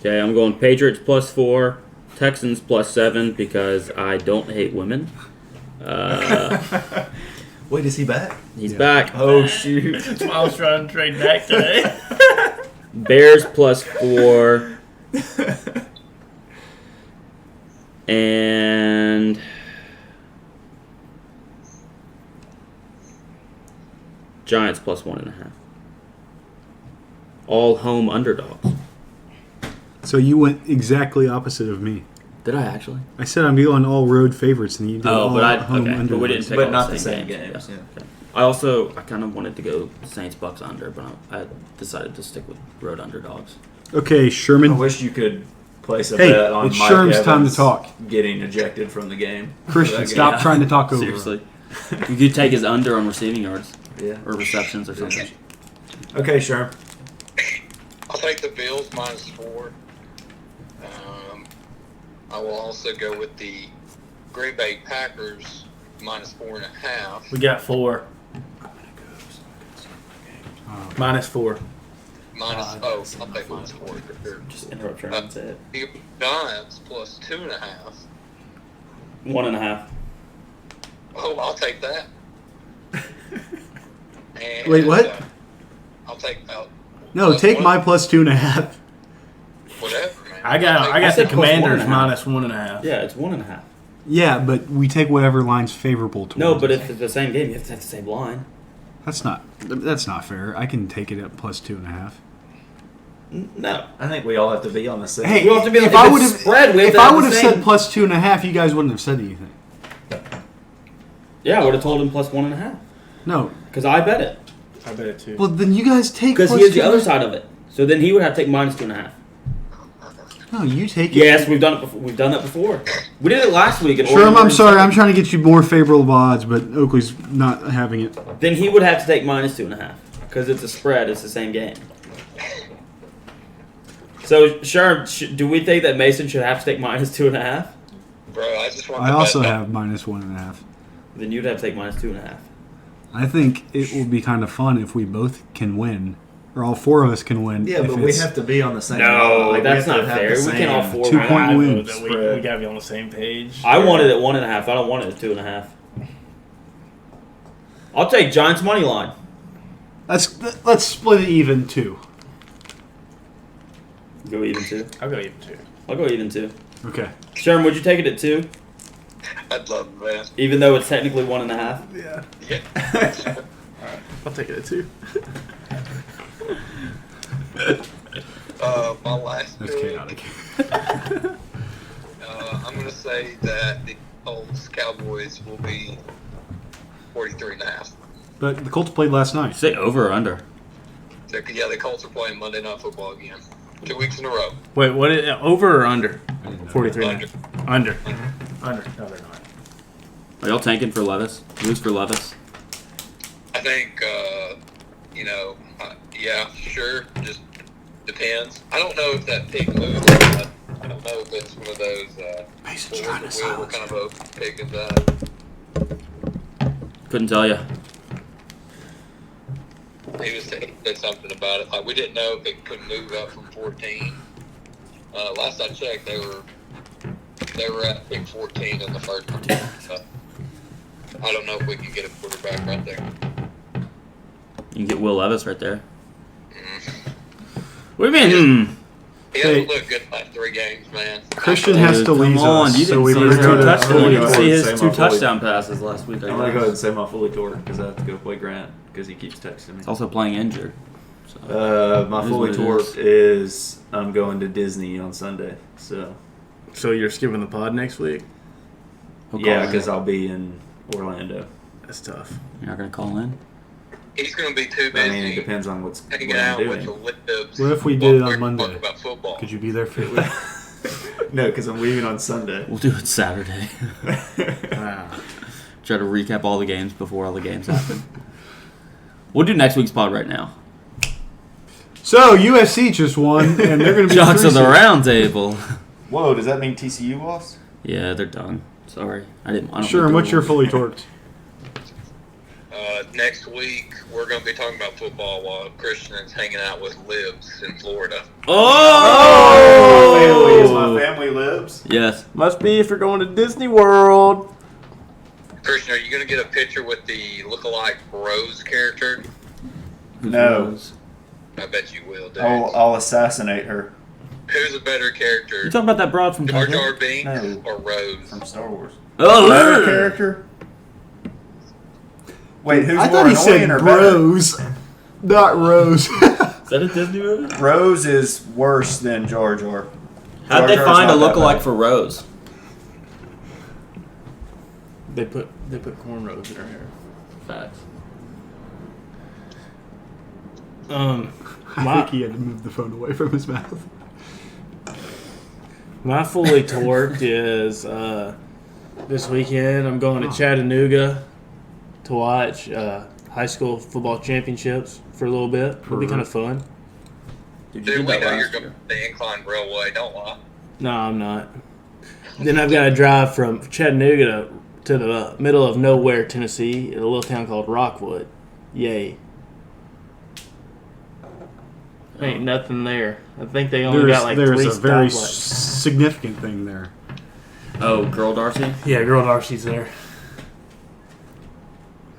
Okay, I'm going Patriots plus 4, Texans plus 7 because I don't hate women. Wait, is he back? He's Yeah. back. Oh, shoot. That's why I was trying to trade back today. Bears plus 4. And Giants plus 1.5. All home underdogs. So you went exactly opposite of me. Did I actually? I said I'm going all road favorites, and you did all home underdogs. But we didn't pick But all not the the same same games. games. Yeah. Okay. I kind of wanted to go Saints Bucks under, but I decided to stick with road underdogs. Okay, I Sherman. wish you could place a Hey, bet on it's Mike Sherm's Evans time to talk. getting ejected from the game. Christian, That stop Yeah. trying to talk over. Seriously, you could take his under on receiving yards Yeah. or receptions or something. Okay, Sherm. I'll take the Bills minus 4. I will also go with the Green Bay Packers minus 4.5. We got 4. Minus 4. I'll take minus 4 for sure. Just interrupt her and say it. The Giants plus 2.5. 1.5. Oh, I'll take that. And, Wait, what? I'll take No, take my plus 2.5. whatever, man. I got I the said plus Commanders 1.5. minus 1.5. Yeah, it's 1.5. Yeah, but we take whatever line's favorable to No, us. but if it's the same game, you have to have the same line. That's not fair. I can take it at plus 2.5. No. I think we all have to be on the same. Hey, We have to be if if I it's would have spread, we have if to have I the would have same. said plus 2.5, you guys wouldn't have said anything. Yeah, I would have told him plus 1.5 No. because I bet it. I bet it too. Well, then you guys take Because plus he has the 2.5. other side of it. So then he would have to take minus 2.5. No, you take it. Yes, we've done it before. We've done that before. We did it last week. At Sure, Oregon I'm sorry. Oregon I'm trying to get you more favorable odds, but Oakley's not having it. State. Then he would have to take minus 2.5 because it's a spread. It's the same game. So, sure. Do we think that Mason should have to take minus 2.5? Bro, I just want I to also bet have minus 1.5. Then you'd have to take minus 2.5. I think it will be kind of fun if we both can win, or all 4 of us can win. Yeah, if but we it's- have to be on the same. No, we that's have to not have fair. the We can't all same- 4 2-point win. win. We got to be on the same page. I wanted it 1.5. I don't want it at 2.5. I'll take Giants money line. Let's split it even too. Go even 2. I'll go even 2. I'll go even 2. Okay. Sherman, would you take it at 2? I'd love that. Even though it's technically 1.5? Yeah. Yeah. I'll take it at 2. My last That's pick, chaotic. say that the Colts Cowboys will be 43.5. But the Colts played last night. Say over or under. So, yeah, the Colts are playing Monday Night Football again. 2 weeks in a row. Wait, what? Over or under? I didn't know 43. Under. Under. Under. No, they're not. Are y'all tanking for Levis? Lose for Levis? I think, yeah, sure. Just depends. I don't know if that pick moves. I don't know if it's one of those. Mason's What trying to silence kind you. of a pick is that? Couldn't tell you. He said something about it. Like we didn't know if it could move up from 14. Last I checked, they were at pick 14 in the first one. I don't know if we can get a quarterback right there. You can get Will Levis right there. What do you mean? He hasn't looked good the last 3 games, man. Christian has to Come leave on, us, you so didn't we see better his go two to. touchdowns. I'm You gonna didn't go see ahead and his say 2 my fully- touchdown passes last week. I'm gonna go ahead and say my fully torqued because I have to go play Grant because he keeps texting me. He's also playing injured. So. My It is fully what it torqued is I'm going to Disney on Sunday. So So you're skipping the pod next week? He'll call yeah, in. because I'll be in Orlando. That's tough. You're not gonna call in. He's going to be too I busy mean, it depends on what hanging I'm out doing. with the libs. What if we did it while on we're Monday? talking about football. Could you be there for No, because I'm leaving on Sunday. We'll do it Saturday. Wow. Try to recap all the games before all the games happen. We'll do next week's pod right now. So USC just won, and they're going to be Jocks three of the seed. round table. Whoa, does that mean TCU lost? Yeah, they're done. Sorry, I don't Sure, think and what's they're your fully torqued? Next week, we're going to be talking about football while Christian is hanging out with libs in Florida. Family is my Oh! family lives. Yes. Must be if you're going to Disney World. Christian, are you going to get a picture with the look-alike Rose character? No. I bet you will, dude. I'll assassinate her Who's a better character, You talking about that broad from Jar Titanic? Jar Binks No. or Rose? from Star Wars. Oh, Better character. Wait, who's I more thought he annoying said or better? bros, not Rose. Is that a Disney movie? Rose is worse than Jar Jar. How'd they Jar Jar's find a not that lookalike bad. for Rose? They put cornrows in her hair. Facts. I think he had to move the phone away from his mouth. My fully torqued is this weekend. I'm going to Chattanooga to watch high school football championships for a little bit. It'll be kind of fun. Dude, Dude, we know you're going to the Incline Railway. Don't lie. No, I'm not. Then I've got to drive from Chattanooga to the middle of nowhere, Tennessee, in a little town called Rockwood. Yay. Ain't nothing there. I think they only got like there's 3 a very stoplights. significant thing there. Oh, Girl Darcy? Yeah, Girl Darcy's there.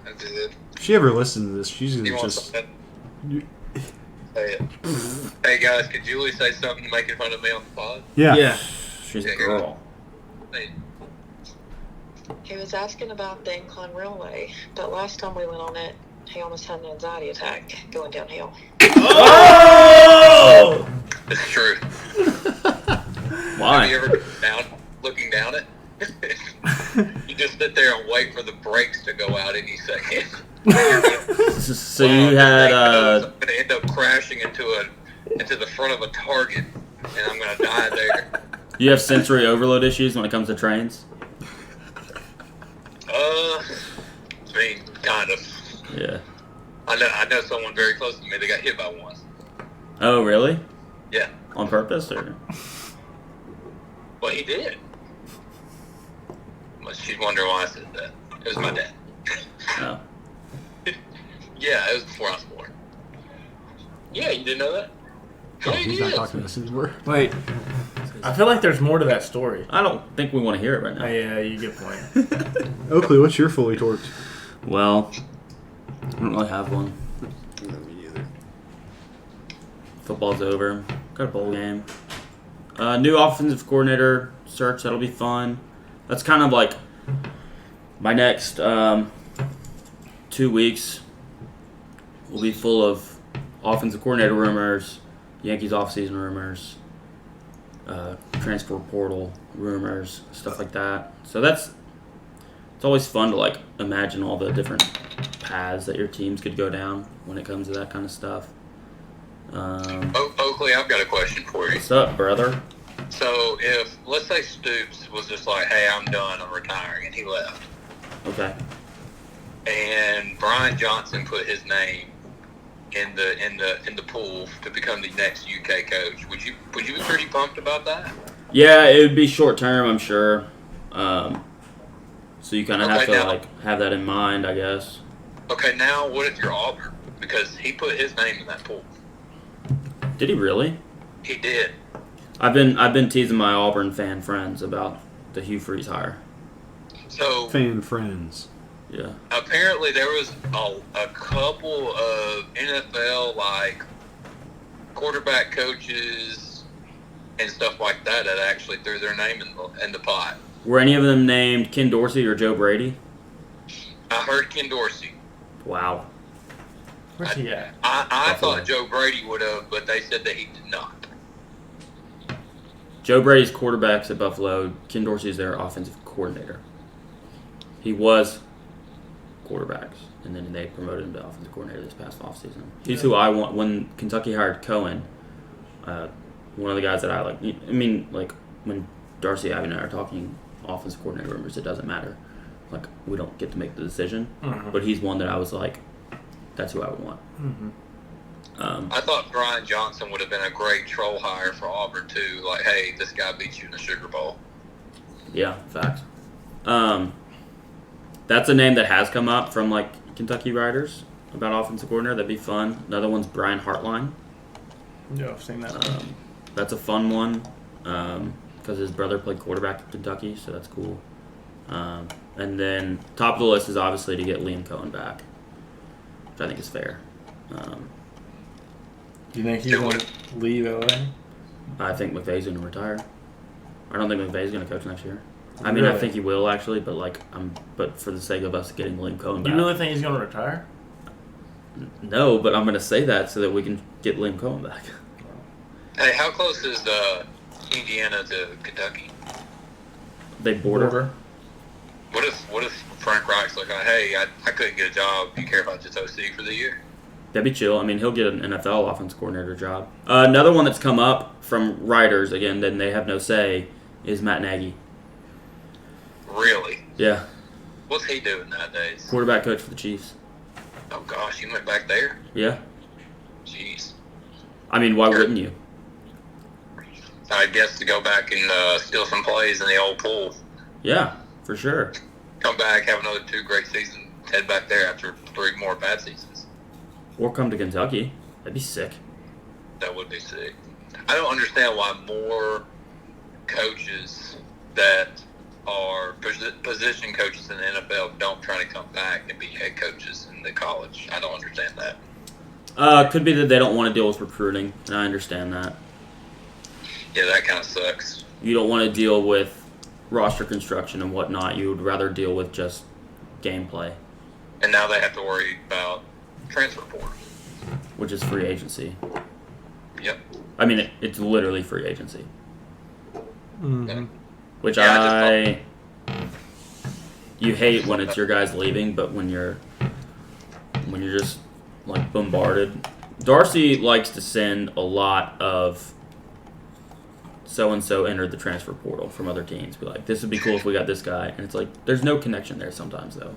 That's it. If she ever listens to this, she's You gonna want just. something? Say it. Hey, guys, could Julie say something making fun of me on the pod? Yeah. Yeah. She's a Yeah, girl. Hey, He was asking about the Incline Railway, but last time we went on it, he almost had an anxiety attack going downhill. Oh! it's true. Why? Have you ever been looking down it? You just sit there and wait for the brakes to go out any second. So you had I'm going to end up crashing into the front of a Target, and I'm going to die there. you have sensory overload issues when it comes to trains? I mean, kind of. Yeah. I know someone very close to me that got hit by one. Oh, really? Yeah. On purpose or? Well, he did. But she's wondering why I said that. It was my dad. No. Yeah, it was before I was born. Yeah, you didn't know that? Oh, Yeah, he's you not did. talking to us anymore. Wait. I feel like there's more to that story. I don't think we want to hear it right Oh, now. yeah, you get point. Oakley, what's your fully torqued? Well, I don't really have one. Me neither. Football's over. Got a bowl game. New offensive coordinator search. That'll be fun. That's kind of like my next 2 weeks will be full of offensive coordinator rumors, Yankees offseason rumors, transfer portal rumors, stuff like that. So it's always fun to like imagine all the different paths that your teams could go down when it comes to that kind of stuff. Oakley, I've got a question for you. What's up, brother? So if, let's say Stoops was just like, hey, I'm done, I'm retiring, and he left, Okay. and Brian Johnson put his name in the pool to become the next UK coach, would you be pretty pumped about that? Yeah, it would be short term, I'm sure. So you kind of have Okay, to now- like have that in mind, I guess. Okay, now what if you're Auburn? Because he put his name in that pool. Did he really? He did. I've been teasing my Auburn fan friends about the Hugh Freeze hire. So Fan friends. Yeah. apparently there was a couple of NFL like quarterback coaches and stuff like that actually threw their name in the pot. Were any of them named Ken Dorsey or Joe Brady? I heard Ken Dorsey. Wow. Where's he at? I Buffalo. thought Joe Brady would have, but they said that he did not. Joe Brady's quarterbacks at Buffalo. Ken Dorsey's their offensive coordinator. He was quarterbacks, and then they promoted him to offensive coordinator this past offseason. He's who I want. When Kentucky hired Cohen, one of the guys that I like. I mean, like when Darcy, Abby, and I are talking offensive coordinator rumors, it doesn't matter. Like we don't get to make the decision, but he's one that I was like, that's who I would want. I thought Brian Johnson would have been a great troll hire for Auburn too. Like, hey, this guy beat you in the Sugar Bowl. Yeah, facts. That's a name that has come up from like Kentucky writers about offensive coordinator. That'd be fun. Another one's Brian Hartline. Yeah, I've seen that. That's a fun one because his brother played quarterback at Kentucky, so that's cool. And then top of the list is obviously to get Liam Cohen back, which I think is fair. Do you think he's going to leave LA? I think McVay's going to retire. I don't think McVay's going to coach next year. I mean, I Really? think he will actually, but but for the sake of us getting Liam Cohen back, You really think he's going to retire? no. But I'm going to say that so that we can get Liam Cohen back. Hey, how close is Indiana to Kentucky? They border. What if Frank Reich's like, hey, I couldn't get a job. Do you care if I just OC for the year? That'd be chill. I mean, he'll get an NFL offense coordinator job. Another one that's come up from writers, again, then they have no say, is Matt Nagy. Really? Yeah, What's he doing nowadays? quarterback coach for the Chiefs. Oh gosh, you went back there? Yeah. Jeez. I mean, why wouldn't you? I guess to go back and steal some plays in the old pool. Yeah, for sure. Come back, have another 2 great seasons, head back there after 3 more bad seasons. Or come to Kentucky. That'd be sick. That would be sick. I don't understand why more coaches that are position coaches in the NFL don't try to come back and be head coaches in the college. I don't understand that. Could be that they don't want to deal with recruiting, and I understand that. Yeah, that kind of sucks. You don't want to deal with roster construction and whatnot. You would rather deal with just gameplay, And now they have to worry about transfer portal. which is free agency. Yep. I mean, it's literally free agency. Mm-hmm. Which Yeah, you hate when it's your guys leaving, but when you're just like bombarded. Darcy likes to send a lot of so and so entered the transfer portal from other teams. Be like, this would be cool if we got this guy, and it's like there's no connection there sometimes though.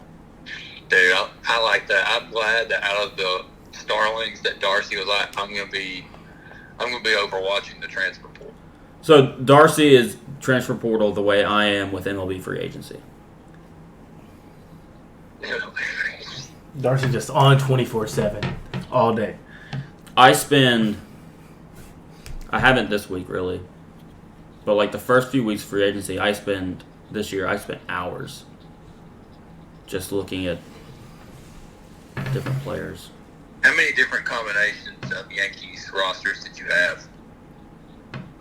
Dude, I like that. I'm glad that out of the Starlings that Darcy was like, I'm gonna be overwatching the transfer portal. So Darcy is transfer portal the way I am with MLB free agency. Darcy just on 24/7 all day. I haven't this week really, but like the first few weeks free agency, this year I spent hours just looking at different players. How many different combinations of Yankees rosters did you have?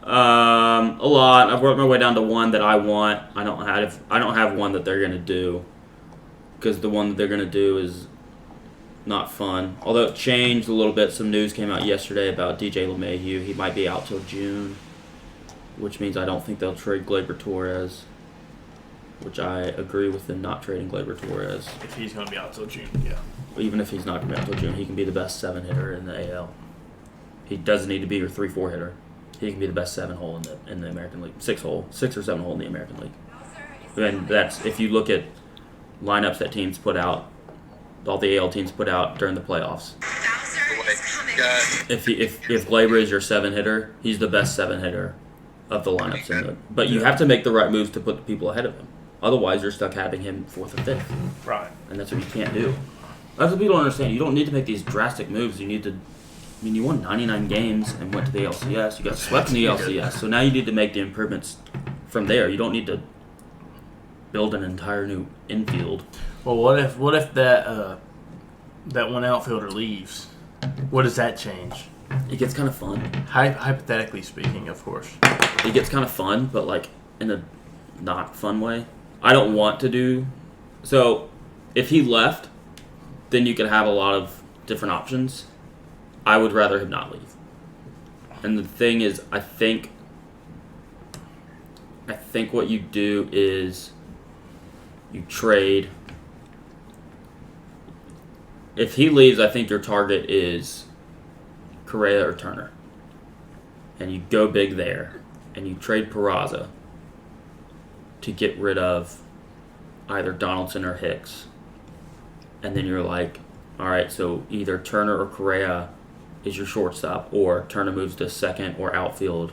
A lot. I've worked my way down to one that I want. I don't have one that they're gonna do, because the one that they're gonna do is not fun. Although it changed a little bit. Some news came out yesterday about DJ LeMahieu. He might be out till June. which means I don't think they'll trade Gleyber Torres, which I agree with them not trading Gleyber Torres. If he's going to be out till June, yeah. Even if he's not going to be out until June, he can be the best 7 hitter in the AL. He doesn't need to be your 3-4 hitter. He can be the best 7 hole in the American League, 6 or 7 hole in the American League. And that's if you look at lineups that teams put out, all the AL teams put out during the playoffs. If Gleyber is your 7 hitter, he's the best 7 hitter of the lineups in the. But you have to make the right moves to put the people ahead of him. Otherwise, you're stuck having him 4th or 5th. Right. And that's what you can't do. That's what people don't understand. You don't need to make these drastic moves. You need to. I mean, you won 99 games and went to the LCS. You got swept in the LCS. So now you need to make the improvements from there. You don't need to build an entire new infield. Well, what if that one outfielder leaves? What does that change? It gets kind of fun. Hypothetically speaking, of course. It gets kind of fun, but like in a not fun way. I don't want to do. So if he left, then you could have a lot of different options. I would rather him not leave. And the thing is, I think what you do is you trade. If he leaves, I think your target is Correa or Turner. And you go big there. And you trade Peraza to get rid of either Donaldson or Hicks. And then you're like, all right, so either Turner or Correa is your shortstop, or Turner moves to second or outfield.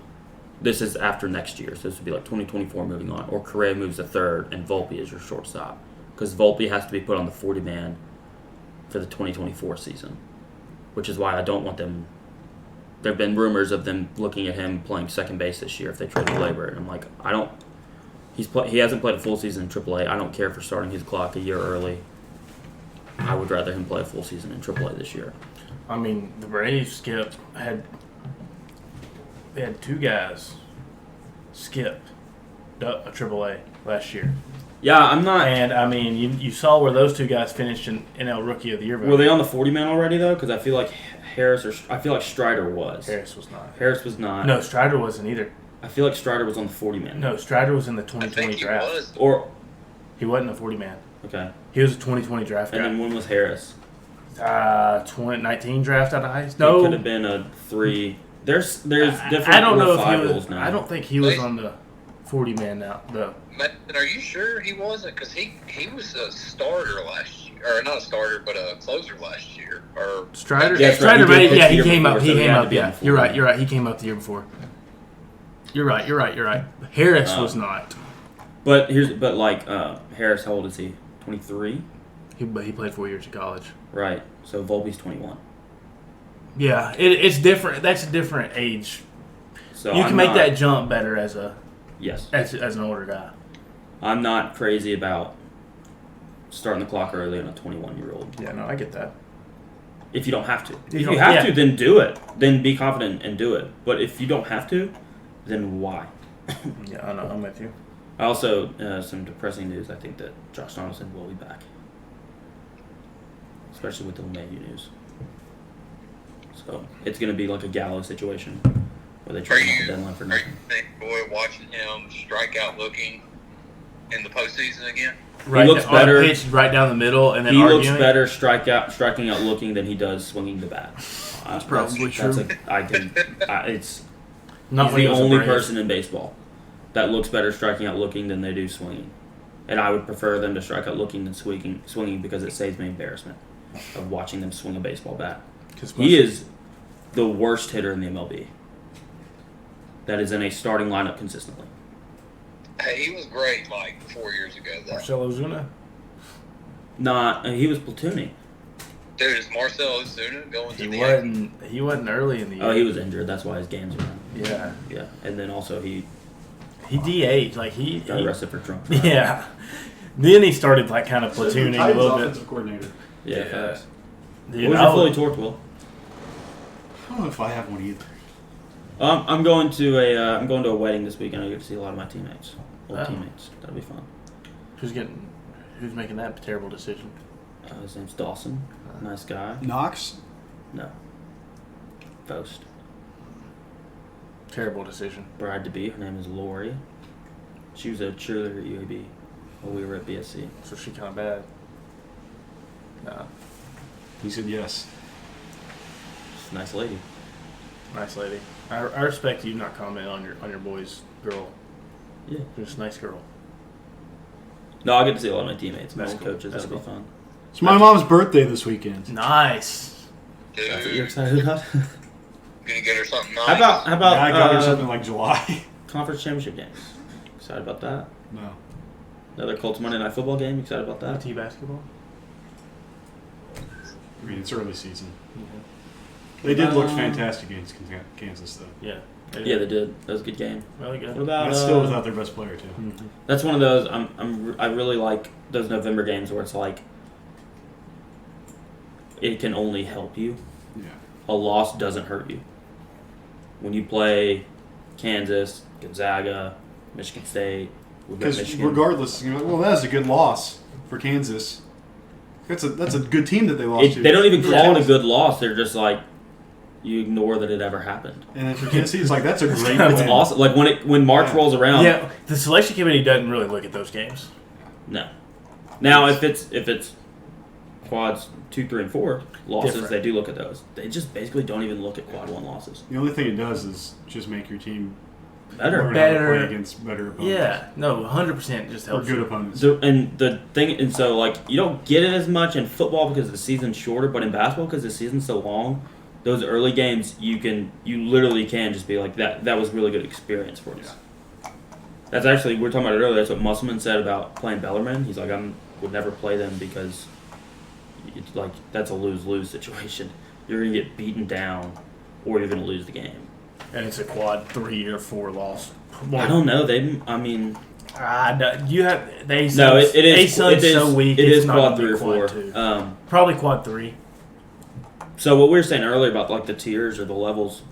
This is after next year, so this would be like 2024 moving on. Or Correa moves to third, and Volpe is your shortstop. Because Volpe has to be put on the 40-man for the 2024 season, which is why I don't want them. There have been rumors of them looking at him playing second base this year if they trade Gleyber, and I'm like, I don't. He hasn't played a full season in AAA. I don't care for starting his clock a year early. I would rather him play a full season in AAA this year. I mean, the Braves had 2 guys skip a AAA last year. Yeah, I'm not. And, I mean, you saw where those 2 guys finished in NL Rookie of the Year. Were they on the 40-man already, though? Because I feel like I feel like Strider was. Harris was not. Harris was not. No, Strider wasn't either. I feel like Strider was on the 40-man. No, Strider was in the 2020 I think draft. He was. Or, He wasn't a 40-man. okay. He was a 2020 draft guy. And then when was Harris? 2019 draft out of high school. No. No, It could have been a 3. There's different I don't know Rule if 5 he was. rules now. I don't think he was on the 40-man now. Man, are you sure he wasn't? Because he was a starter last year, or not a starter, but a closer last year. Or Strider. Yeah, that's right. Strider. He did pitch Yeah, the he year came up. before, He so he came had to up. be on Yeah, the you're right. 40-man. You're right. He came up the year before. You're right. Harris was not. But Harris, how old is he? 23? But he played 4 years of college. Right. So Volpe's 21. Yeah, it's different. That's a different age. So You can I'm make not- that jump better as Yes. an older guy. I'm not crazy about starting the clock early on a 21-year-old. Yeah, no, I get that. If you don't have to. If You you don't- have yeah. to, then do it. Then be confident and do it. But if you don't have to, then why? Yeah, I know. I'm with you. Also, some depressing news. I think that Josh Donaldson will be back. Especially with the LeMahieu news. So, it's going to be like a Gallo situation where they trade him off the deadline for Are nothing. you boy watching him strike out looking in the postseason again? Right, looks on better. a pitch right down the middle, and then He arguing. looks better striking out looking than he does swinging the bat. That's probably true. It's Not he's when the he was a only Braves. person in baseball that looks better striking out looking than they do swinging. And I would prefer them to strike out looking than swinging because it saves me embarrassment of watching them swing a baseball bat. He is the worst hitter in the MLB that is in a starting lineup consistently. Hey, he was great like 4 years ago, though. Marcell Ozuna. He was platooning. Dude, is Marcell Ozuna going to the He wasn't early in the year. Oh, he was injured. That's why his games were in. Yeah. Yeah, and then also he He DH'd. Like he got arrested for drunk. Yeah. Then he started like kind of platooning a little bit. Offensive coordinator. Yeah. Yeah. Facts. Dude, What was I your fully would- torqued, Will? I don't know if I have one either. I'm going to a wedding this weekend. I get to see a lot of my teammates, old Oh. teammates. That'll be fun. Who's making that terrible decision? His name's Dawson. Nice guy. Knox? No. Post. Terrible decision. bride to be. Her name is Lori. She was a cheerleader at UAB while we were at BSC. So she kind of bad. Nah, He said yes. She's a nice lady. nice lady. I respect you not comment on your boy's girl. Yeah. Just a nice girl. No, I'll get to see a lot of my teammates, my That's old cool. coaches. That's That'll be cool. fun. It's my mom's birthday this weekend. Nice. Dude, That's what you're excited about? gonna get her something nice. How about I got her something like July. conference championship games? Excited about that? No. Another Colts Monday Night Football game? Excited about that? T basketball. I mean, it's early season. They did look fantastic against Kansas, though. Yeah. Yeah, they did. That was a good game. Really good. What about? That's still without their best player, too. Mm-hmm. That's one of those. I really like those November games where it's like it can only help you. Yeah. A loss doesn't hurt you. When you play Kansas, Gonzaga, Michigan State, we've got Because Michigan. regardless, well, that was a good loss for Kansas. That's a good team that they lost to. They don't even For call it a Kansas. good loss. They're just like you ignore that it ever happened. And then for Tennessee, it's like that's a great It's win. awesome. Like when March Yeah. rolls around. Yeah, the selection committee doesn't really look at those games. No. Now if it's quads 2, 3, and 4 losses, Different. they do look at those. They just basically don't even look at quad 1 losses. The only thing it does is just make your team Better. learn how to Better. play against better opponents. Yeah, no, 100% just Or helps. good you. opponents. And so like you don't get it as much in football because the season's shorter, but in basketball because the season's so long, those early games you literally can just be like that was really good experience for us. That's actually we were talking about it earlier. That's what Musselman said about playing Bellarmine. He's like would never play them because it's like that's a lose-lose situation. You're gonna get beaten down, or you're gonna lose the game. And it's a quad 3 or 4 loss. I don't know. You have they. No, it is. A It is so weak. It it's is not quad gonna 3 be or 4. Quad 2. Probably quad 3. So what we were saying earlier about like the tiers or the levels,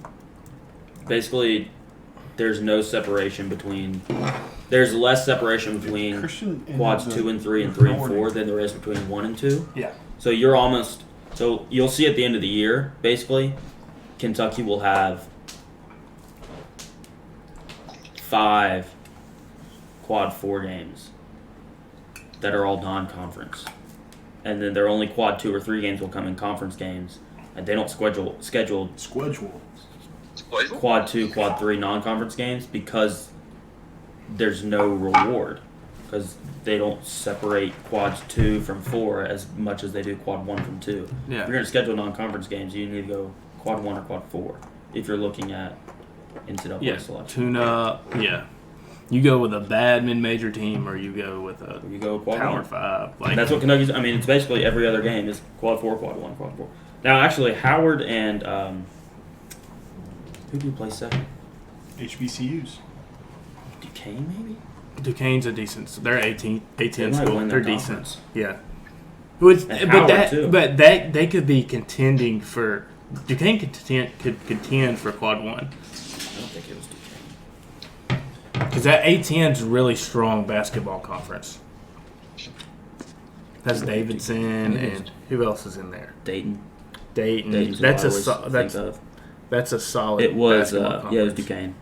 basically, there's no separation between. There's less separation between Christian ended quads the 2 and 3 and 3 and 4 recording. than there is between 1 and 2. Yeah. So you're almost. So you'll see at the end of the year, basically, Kentucky will have 5 quad 4 games that are all non-conference. And then their only quad 2 or 3 games will come in conference games, and they don't schedule Schedule. quad 2, quad 3 non-conference games because there's no reward because they don't separate quads 2 from 4 as much as they do quad 1 from 2. Yeah. If you're going to schedule non-conference games, you need to go quad 1 or quad 4 if you're looking at NCAA Yeah. selection. Tune up. Yeah. You go with a bad mid-major team, or you go with a You go quad Power 1. 5. Like That's what Kentucky's. I mean, it's basically every other game is quad 4, quad 1, quad 4. Now, actually, Howard and who do you play second? HBCUs. Duquesne, maybe. Duquesne's a decent. They're 18 They might school. win They're their decent. conference. Yeah. But And Howard, too. they could be contending for Duquesne could contend for quad 1 I don't think it was Duquesne. because that A10's really strong basketball conference. That's Davidson It is. and who else is in there? Dayton. Dayton. Dayton's That's who I a always so, that's think of. that's a solid. It was basketball it was conference. Duquesne.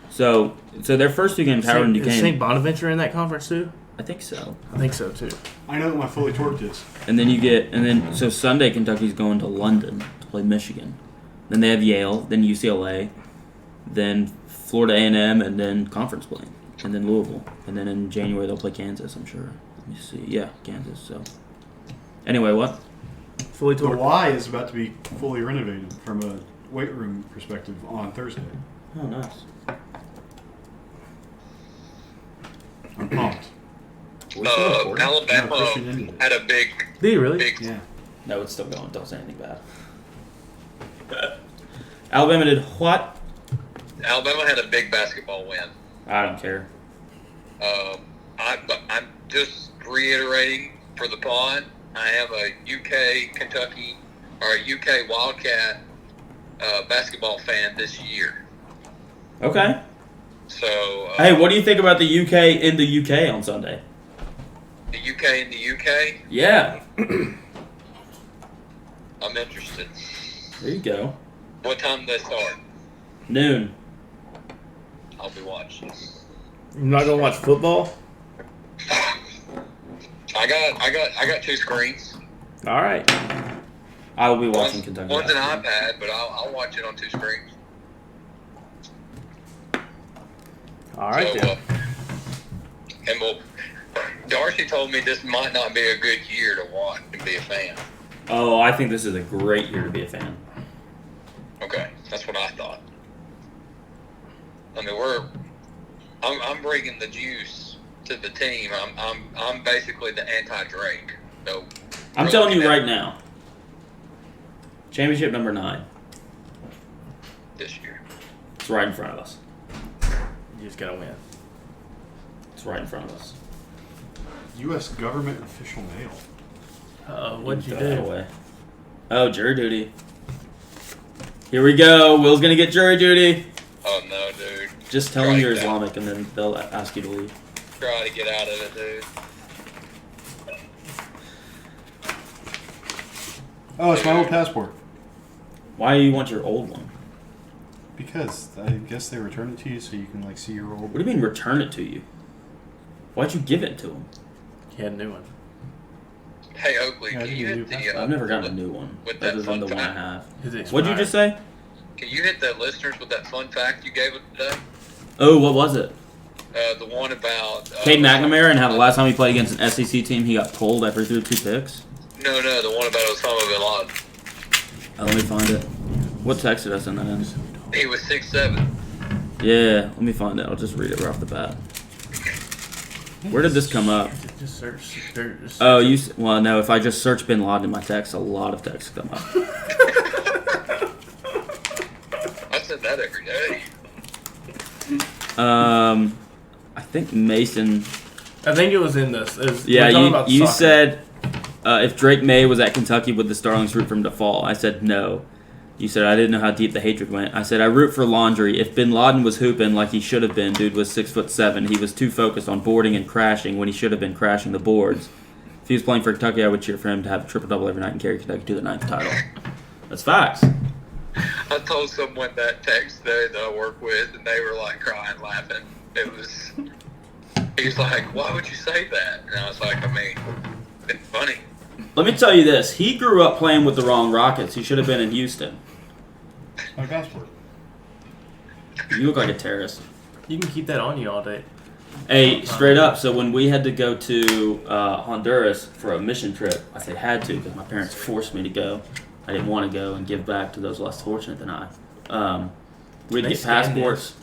So their first 2 games, Howard and Is Duquesne. St. Bonaventure in that conference too? I think so. I think so too. I know what my fully torqued is. And then so Sunday Kentucky's going to London to play Michigan. Then they have Yale, then UCLA, then Florida A&M, and then conference play, and then Louisville, and then in January they'll play Kansas. I'm sure. Let me see. Yeah, Kansas. So anyway, what? Fully The torqued. Y is about to be fully renovated from a weight room perspective on Thursday. Oh, nice. I'm pumped. We're still recording? No, Alabama Christian ended it. had a big, Do you really? big. Yeah. No, it's still going. Don't say anything bad. Alabama did what? Alabama had a big basketball win. I don't care. I'm just reiterating for the pod. I am a UK Kentucky or a UK Wildcat basketball fan this year. Okay. So Hey, what do you think about the UK in the UK on Sunday? the UK in the UK? Yeah. I'm interested. There you go. What time do they start? Noon. I'll be watching. You're not gonna watch football? I got 2 screens. All right. I will be watching Kentucky. One's an iPad, but I'll watch it on 2 screens. All right. So, Then. and Darcy told me this might not be a good year to watch and be a fan. Oh, I think this is a great year to be a fan. Okay, that's what I thought. I mean, I'm bringing the juice to the team. I'm basically the anti-Drake. So I'm telling you right now. Championship number 9. this year. It's right in front of us. You just gotta win. It's right in front of us. U.S. government official mail. What'd you Throw that do? away. Oh, jury duty. Here we go. Will's gonna get jury duty. Oh no, dude! Just tell them you're Right now. Islamic, and then they'll ask you to leave. Try to get out of it, dude. Oh, it's my old passport. Why do you want your old one? Because I guess they return it to you so you can like see your old. What do you mean return it to you? Why'd you give it to him? He had a new one. Hey Oakley, Yeah, I can think you you hit do. the? I've never gotten a new one with that other than the fun one I fact. have. His What'd you expired. just say? Can you hit the listeners with that fun fact you gave us today? Oh, what was it? The one about Cade McNamara and how the last time he played against an SEC team he got pulled after he threw 2 picks? No, the one about Osama bin Laden. Oh, let me find it. What text did I send that in? He was 6'7". Yeah, let me find it. I'll just read it right off the bat. Where did this come up? Just search. Oh, well, no. If I just search Bin Laden in my text, a lot of texts come up. I said that every day. I think Mason. I think it was in this. Yeah, we're talking about you soccer. said if Drake May was at Kentucky, would the Starlings root for him to fall? I said no. You said I didn't know how deep the hatred went. I said I root for laundry. If Bin Laden was hooping like he should have been, dude was 6'7". He was too focused on boarding and crashing when he should have been crashing the boards. If he was playing for Kentucky, I would cheer for him to have a triple-double every night and carry Kentucky to the 9th title. That's facts. I told someone that text that I work with, and they were like crying, laughing. He was like, "Why would you say that?" And I was like, "I mean, it's funny." Let me tell you this. He grew up playing with the wrong Rockets. He should have been in Houston. My passport. You look like a terrorist. You can keep that on you all day. Hey, straight up. So when we had to go to Honduras for a mission trip, I say had to because my parents forced me to go. I didn't want to go and give back to those less fortunate than I. We had to They get scan passports.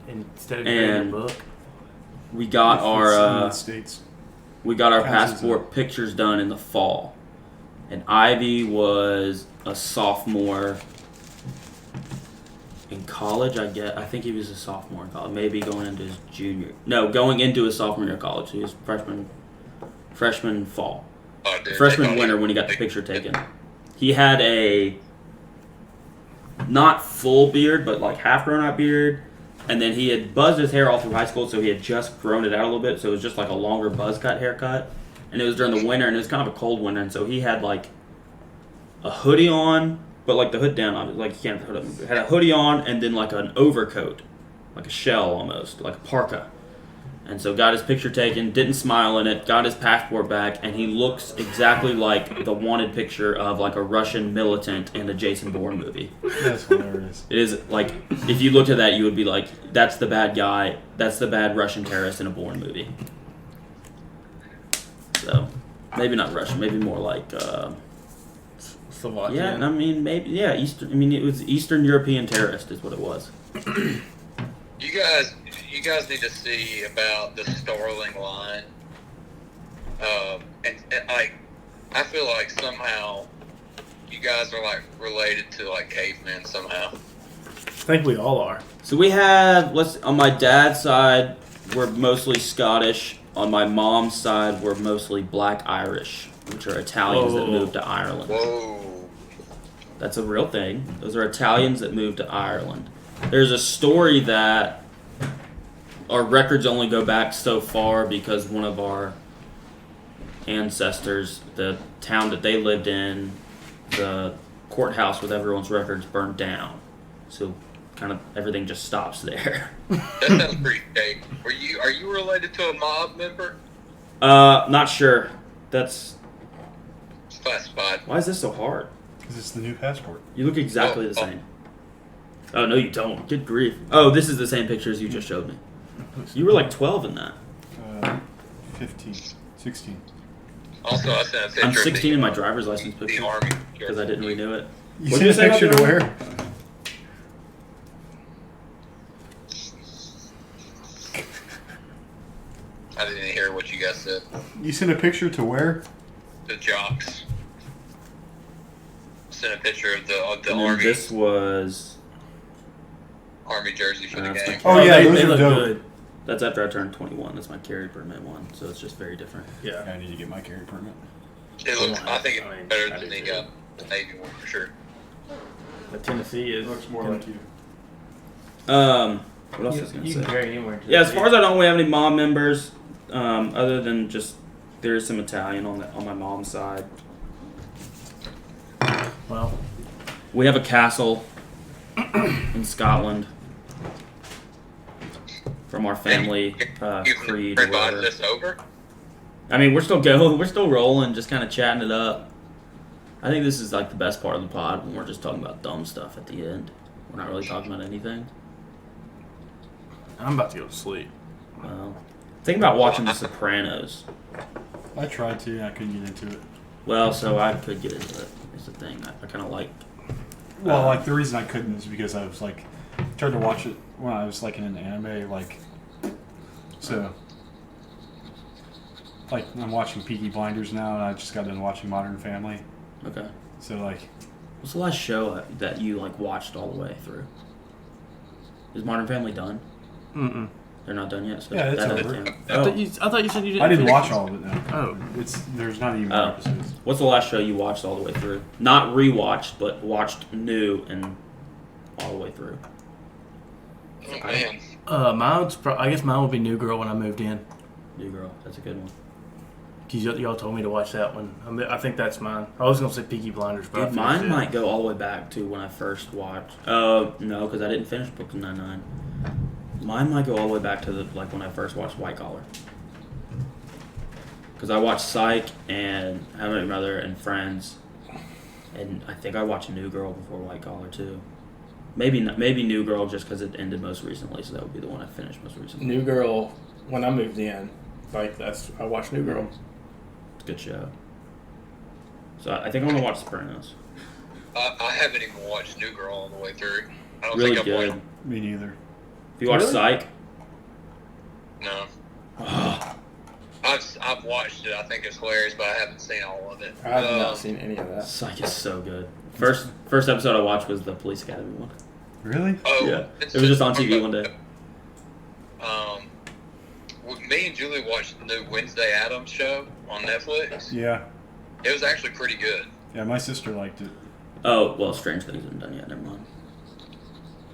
Instead of reading And a book. We got our States. passport Passport pictures done in the fall, and Ivy was a sophomore in college. I think he was a sophomore in college, maybe going into his going into his sophomore year of college. He was freshman fall, Oh, dude, freshman they winter when he got the picture taken. He had a not full beard, but like half grown out beard. And then he had buzzed his hair all through high school, so he had just grown it out a little bit. So it was just like a longer buzz cut haircut. And it was during the winter, and it was kind of a cold winter. And so he had like a hoodie on, but like the hood down, like you can't have the hood up. Had a hoodie on, and then like an overcoat, like a shell almost, like a parka. And so got his picture taken, didn't smile in it, got his passport back, and he looks exactly like the wanted picture of like a Russian militant in the Jason Bourne movie. That's hilarious. It is like, if you looked at that, you would be like, that's the bad guy, that's the bad Russian terrorist in a Bourne movie. So, maybe not Russian, maybe more like, Slovakia. yeah, I mean, maybe, yeah, it was Eastern European terrorist is what it was. You guys need to see about the Starling line. And I feel like somehow you guys are like related to like cavemen somehow. I think we all are. So we have, on my dad's side, we're mostly Scottish. On my mom's side, we're mostly Black Irish, which are Italians that Whoa. moved to Ireland. Whoa. That's a real thing. Those are Italians that moved to Ireland. There's a story that our records only go back so far because one of our ancestors, the town that they lived in, the courthouse with everyone's records burned down. So kind kind of everything just stops there. That sounds pretty fake. Are you related to a mob member? Not sure. That's It's classified. why is this so hard? Because it's the new passport. You look exactly the same. Oh no, you don't. Good grief. Oh, this is the same pictures you just showed me. You were like 12 in that. 15, 16. Also, I sent a picture I'm of 16 in my driver's the license picture Army because I didn't renew it. You What seen did a you say about picture the to Army? where? I didn't hear what you guys said. You sent a picture to where? The Jocks. Sent a picture of the And then Army this was. Army jersey for the That's game. the- Oh, yeah, they those are look dope. good. That's after I turned 21. That's my carry permit one, so it's just very different. Yeah. I need to get my carry permit. It looks. I think I mean, it's better I than do the too. the Navy one for sure. But Tennessee is. Looks more like you. What else was I gonna You can say? carry anywhere. Yeah, as far as I know, we have any mom members, other than just there's some Italian on my mom's side. Well, We have a castle in Scotland from our family You creed. can Or revise whatever. this over. I mean, we're still going, we're still rolling, just kind of chatting it up. I think this is like the best part of the pod when we're just talking about dumb stuff at the end. We're not really talking about anything. I'm about to go to sleep. Well, think about watching The Sopranos. I tried to, I couldn't get into it. Well, so I could get into it. It's the thing. I kind of like. Well, like, the reason I couldn't is because I was, like, tried to watch it when I was, like, in an anime, like, so, like, I'm watching Peaky Blinders now, and I just got done watching Modern Family, Okay. so, like, What's the last show that you like watched all the way through? Is Modern Family done? Mm-mm. They're not done yet. So Yeah, it's that over. doesn't count. I Oh. thought you said you didn't. I didn't finish watch it. all of it now. Oh. There's not even Oh. more episodes. What's the last show you watched all the way through? Not rewatched, but watched new and all the way through. Oh man, I guess mine would be New Girl when I moved in. New Girl. That's a good one. Cause y'all told me to watch that one. I think that's mine. I was gonna say Peaky Blinders, but I Dude, finished mine it. might go all the way back to when I first watched. No, because I didn't finish Brooklyn Nine-Nine. Mine might go all the way back to like when I first watched White Collar. Because I watched Psych and How I Met Your Mother and Friends, and I think I watched New Girl before White Collar too. Maybe New Girl just because it ended most recently, so that would be the one I finished most recently. New Girl when I moved in. Like I watched New Girl. It's a good show. So I think I'm gonna watch Sopranos. I haven't even watched New Girl all the way through. I don't Really think I've good. watched. Me neither. If you watch Really? Psych, No, I've watched it. I think it's hilarious, but I haven't seen all of it. I have not seen any of that. Psych is so good. First episode I watched was the Police Academy one. Really? Oh, Yeah, it's it was just on TV one day. Me and Julie watched the new Wednesday Addams show on Netflix. Yeah. It was actually pretty good. Yeah, my sister liked it. Oh well, Stranger Things isn't done yet. Never mind.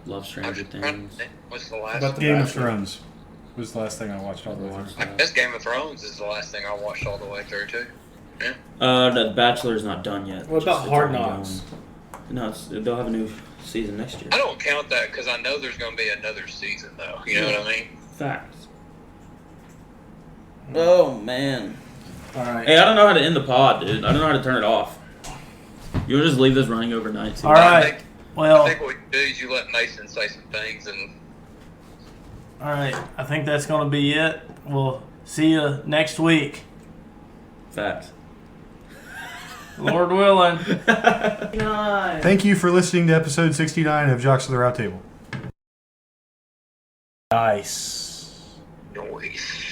Love I'm Stranger just trying to Things. think, what's the last? About the Game of Bachelor. Thrones was the last thing I watched all the way through. I guess Game of Thrones is the last thing I watched all the way through too. Yeah. No, The Bachelor's not done yet. What about It's Hard already Knocks? going. No, they'll have a new season next year. I don't count that because I know there's going to be another season though. You know what I mean? Facts. Oh man. All right. Hey, I don't know how to end the pod, dude. I don't know how to turn it off. You'll just leave this running overnight. See All what- right. I think Well, what you do is you let Mason say some things and all right. I think that's gonna be it. We'll see you next week, Facts. Lord willing. Thank you for listening to episode 69 of Jocks of the Round Table. Nice. noise.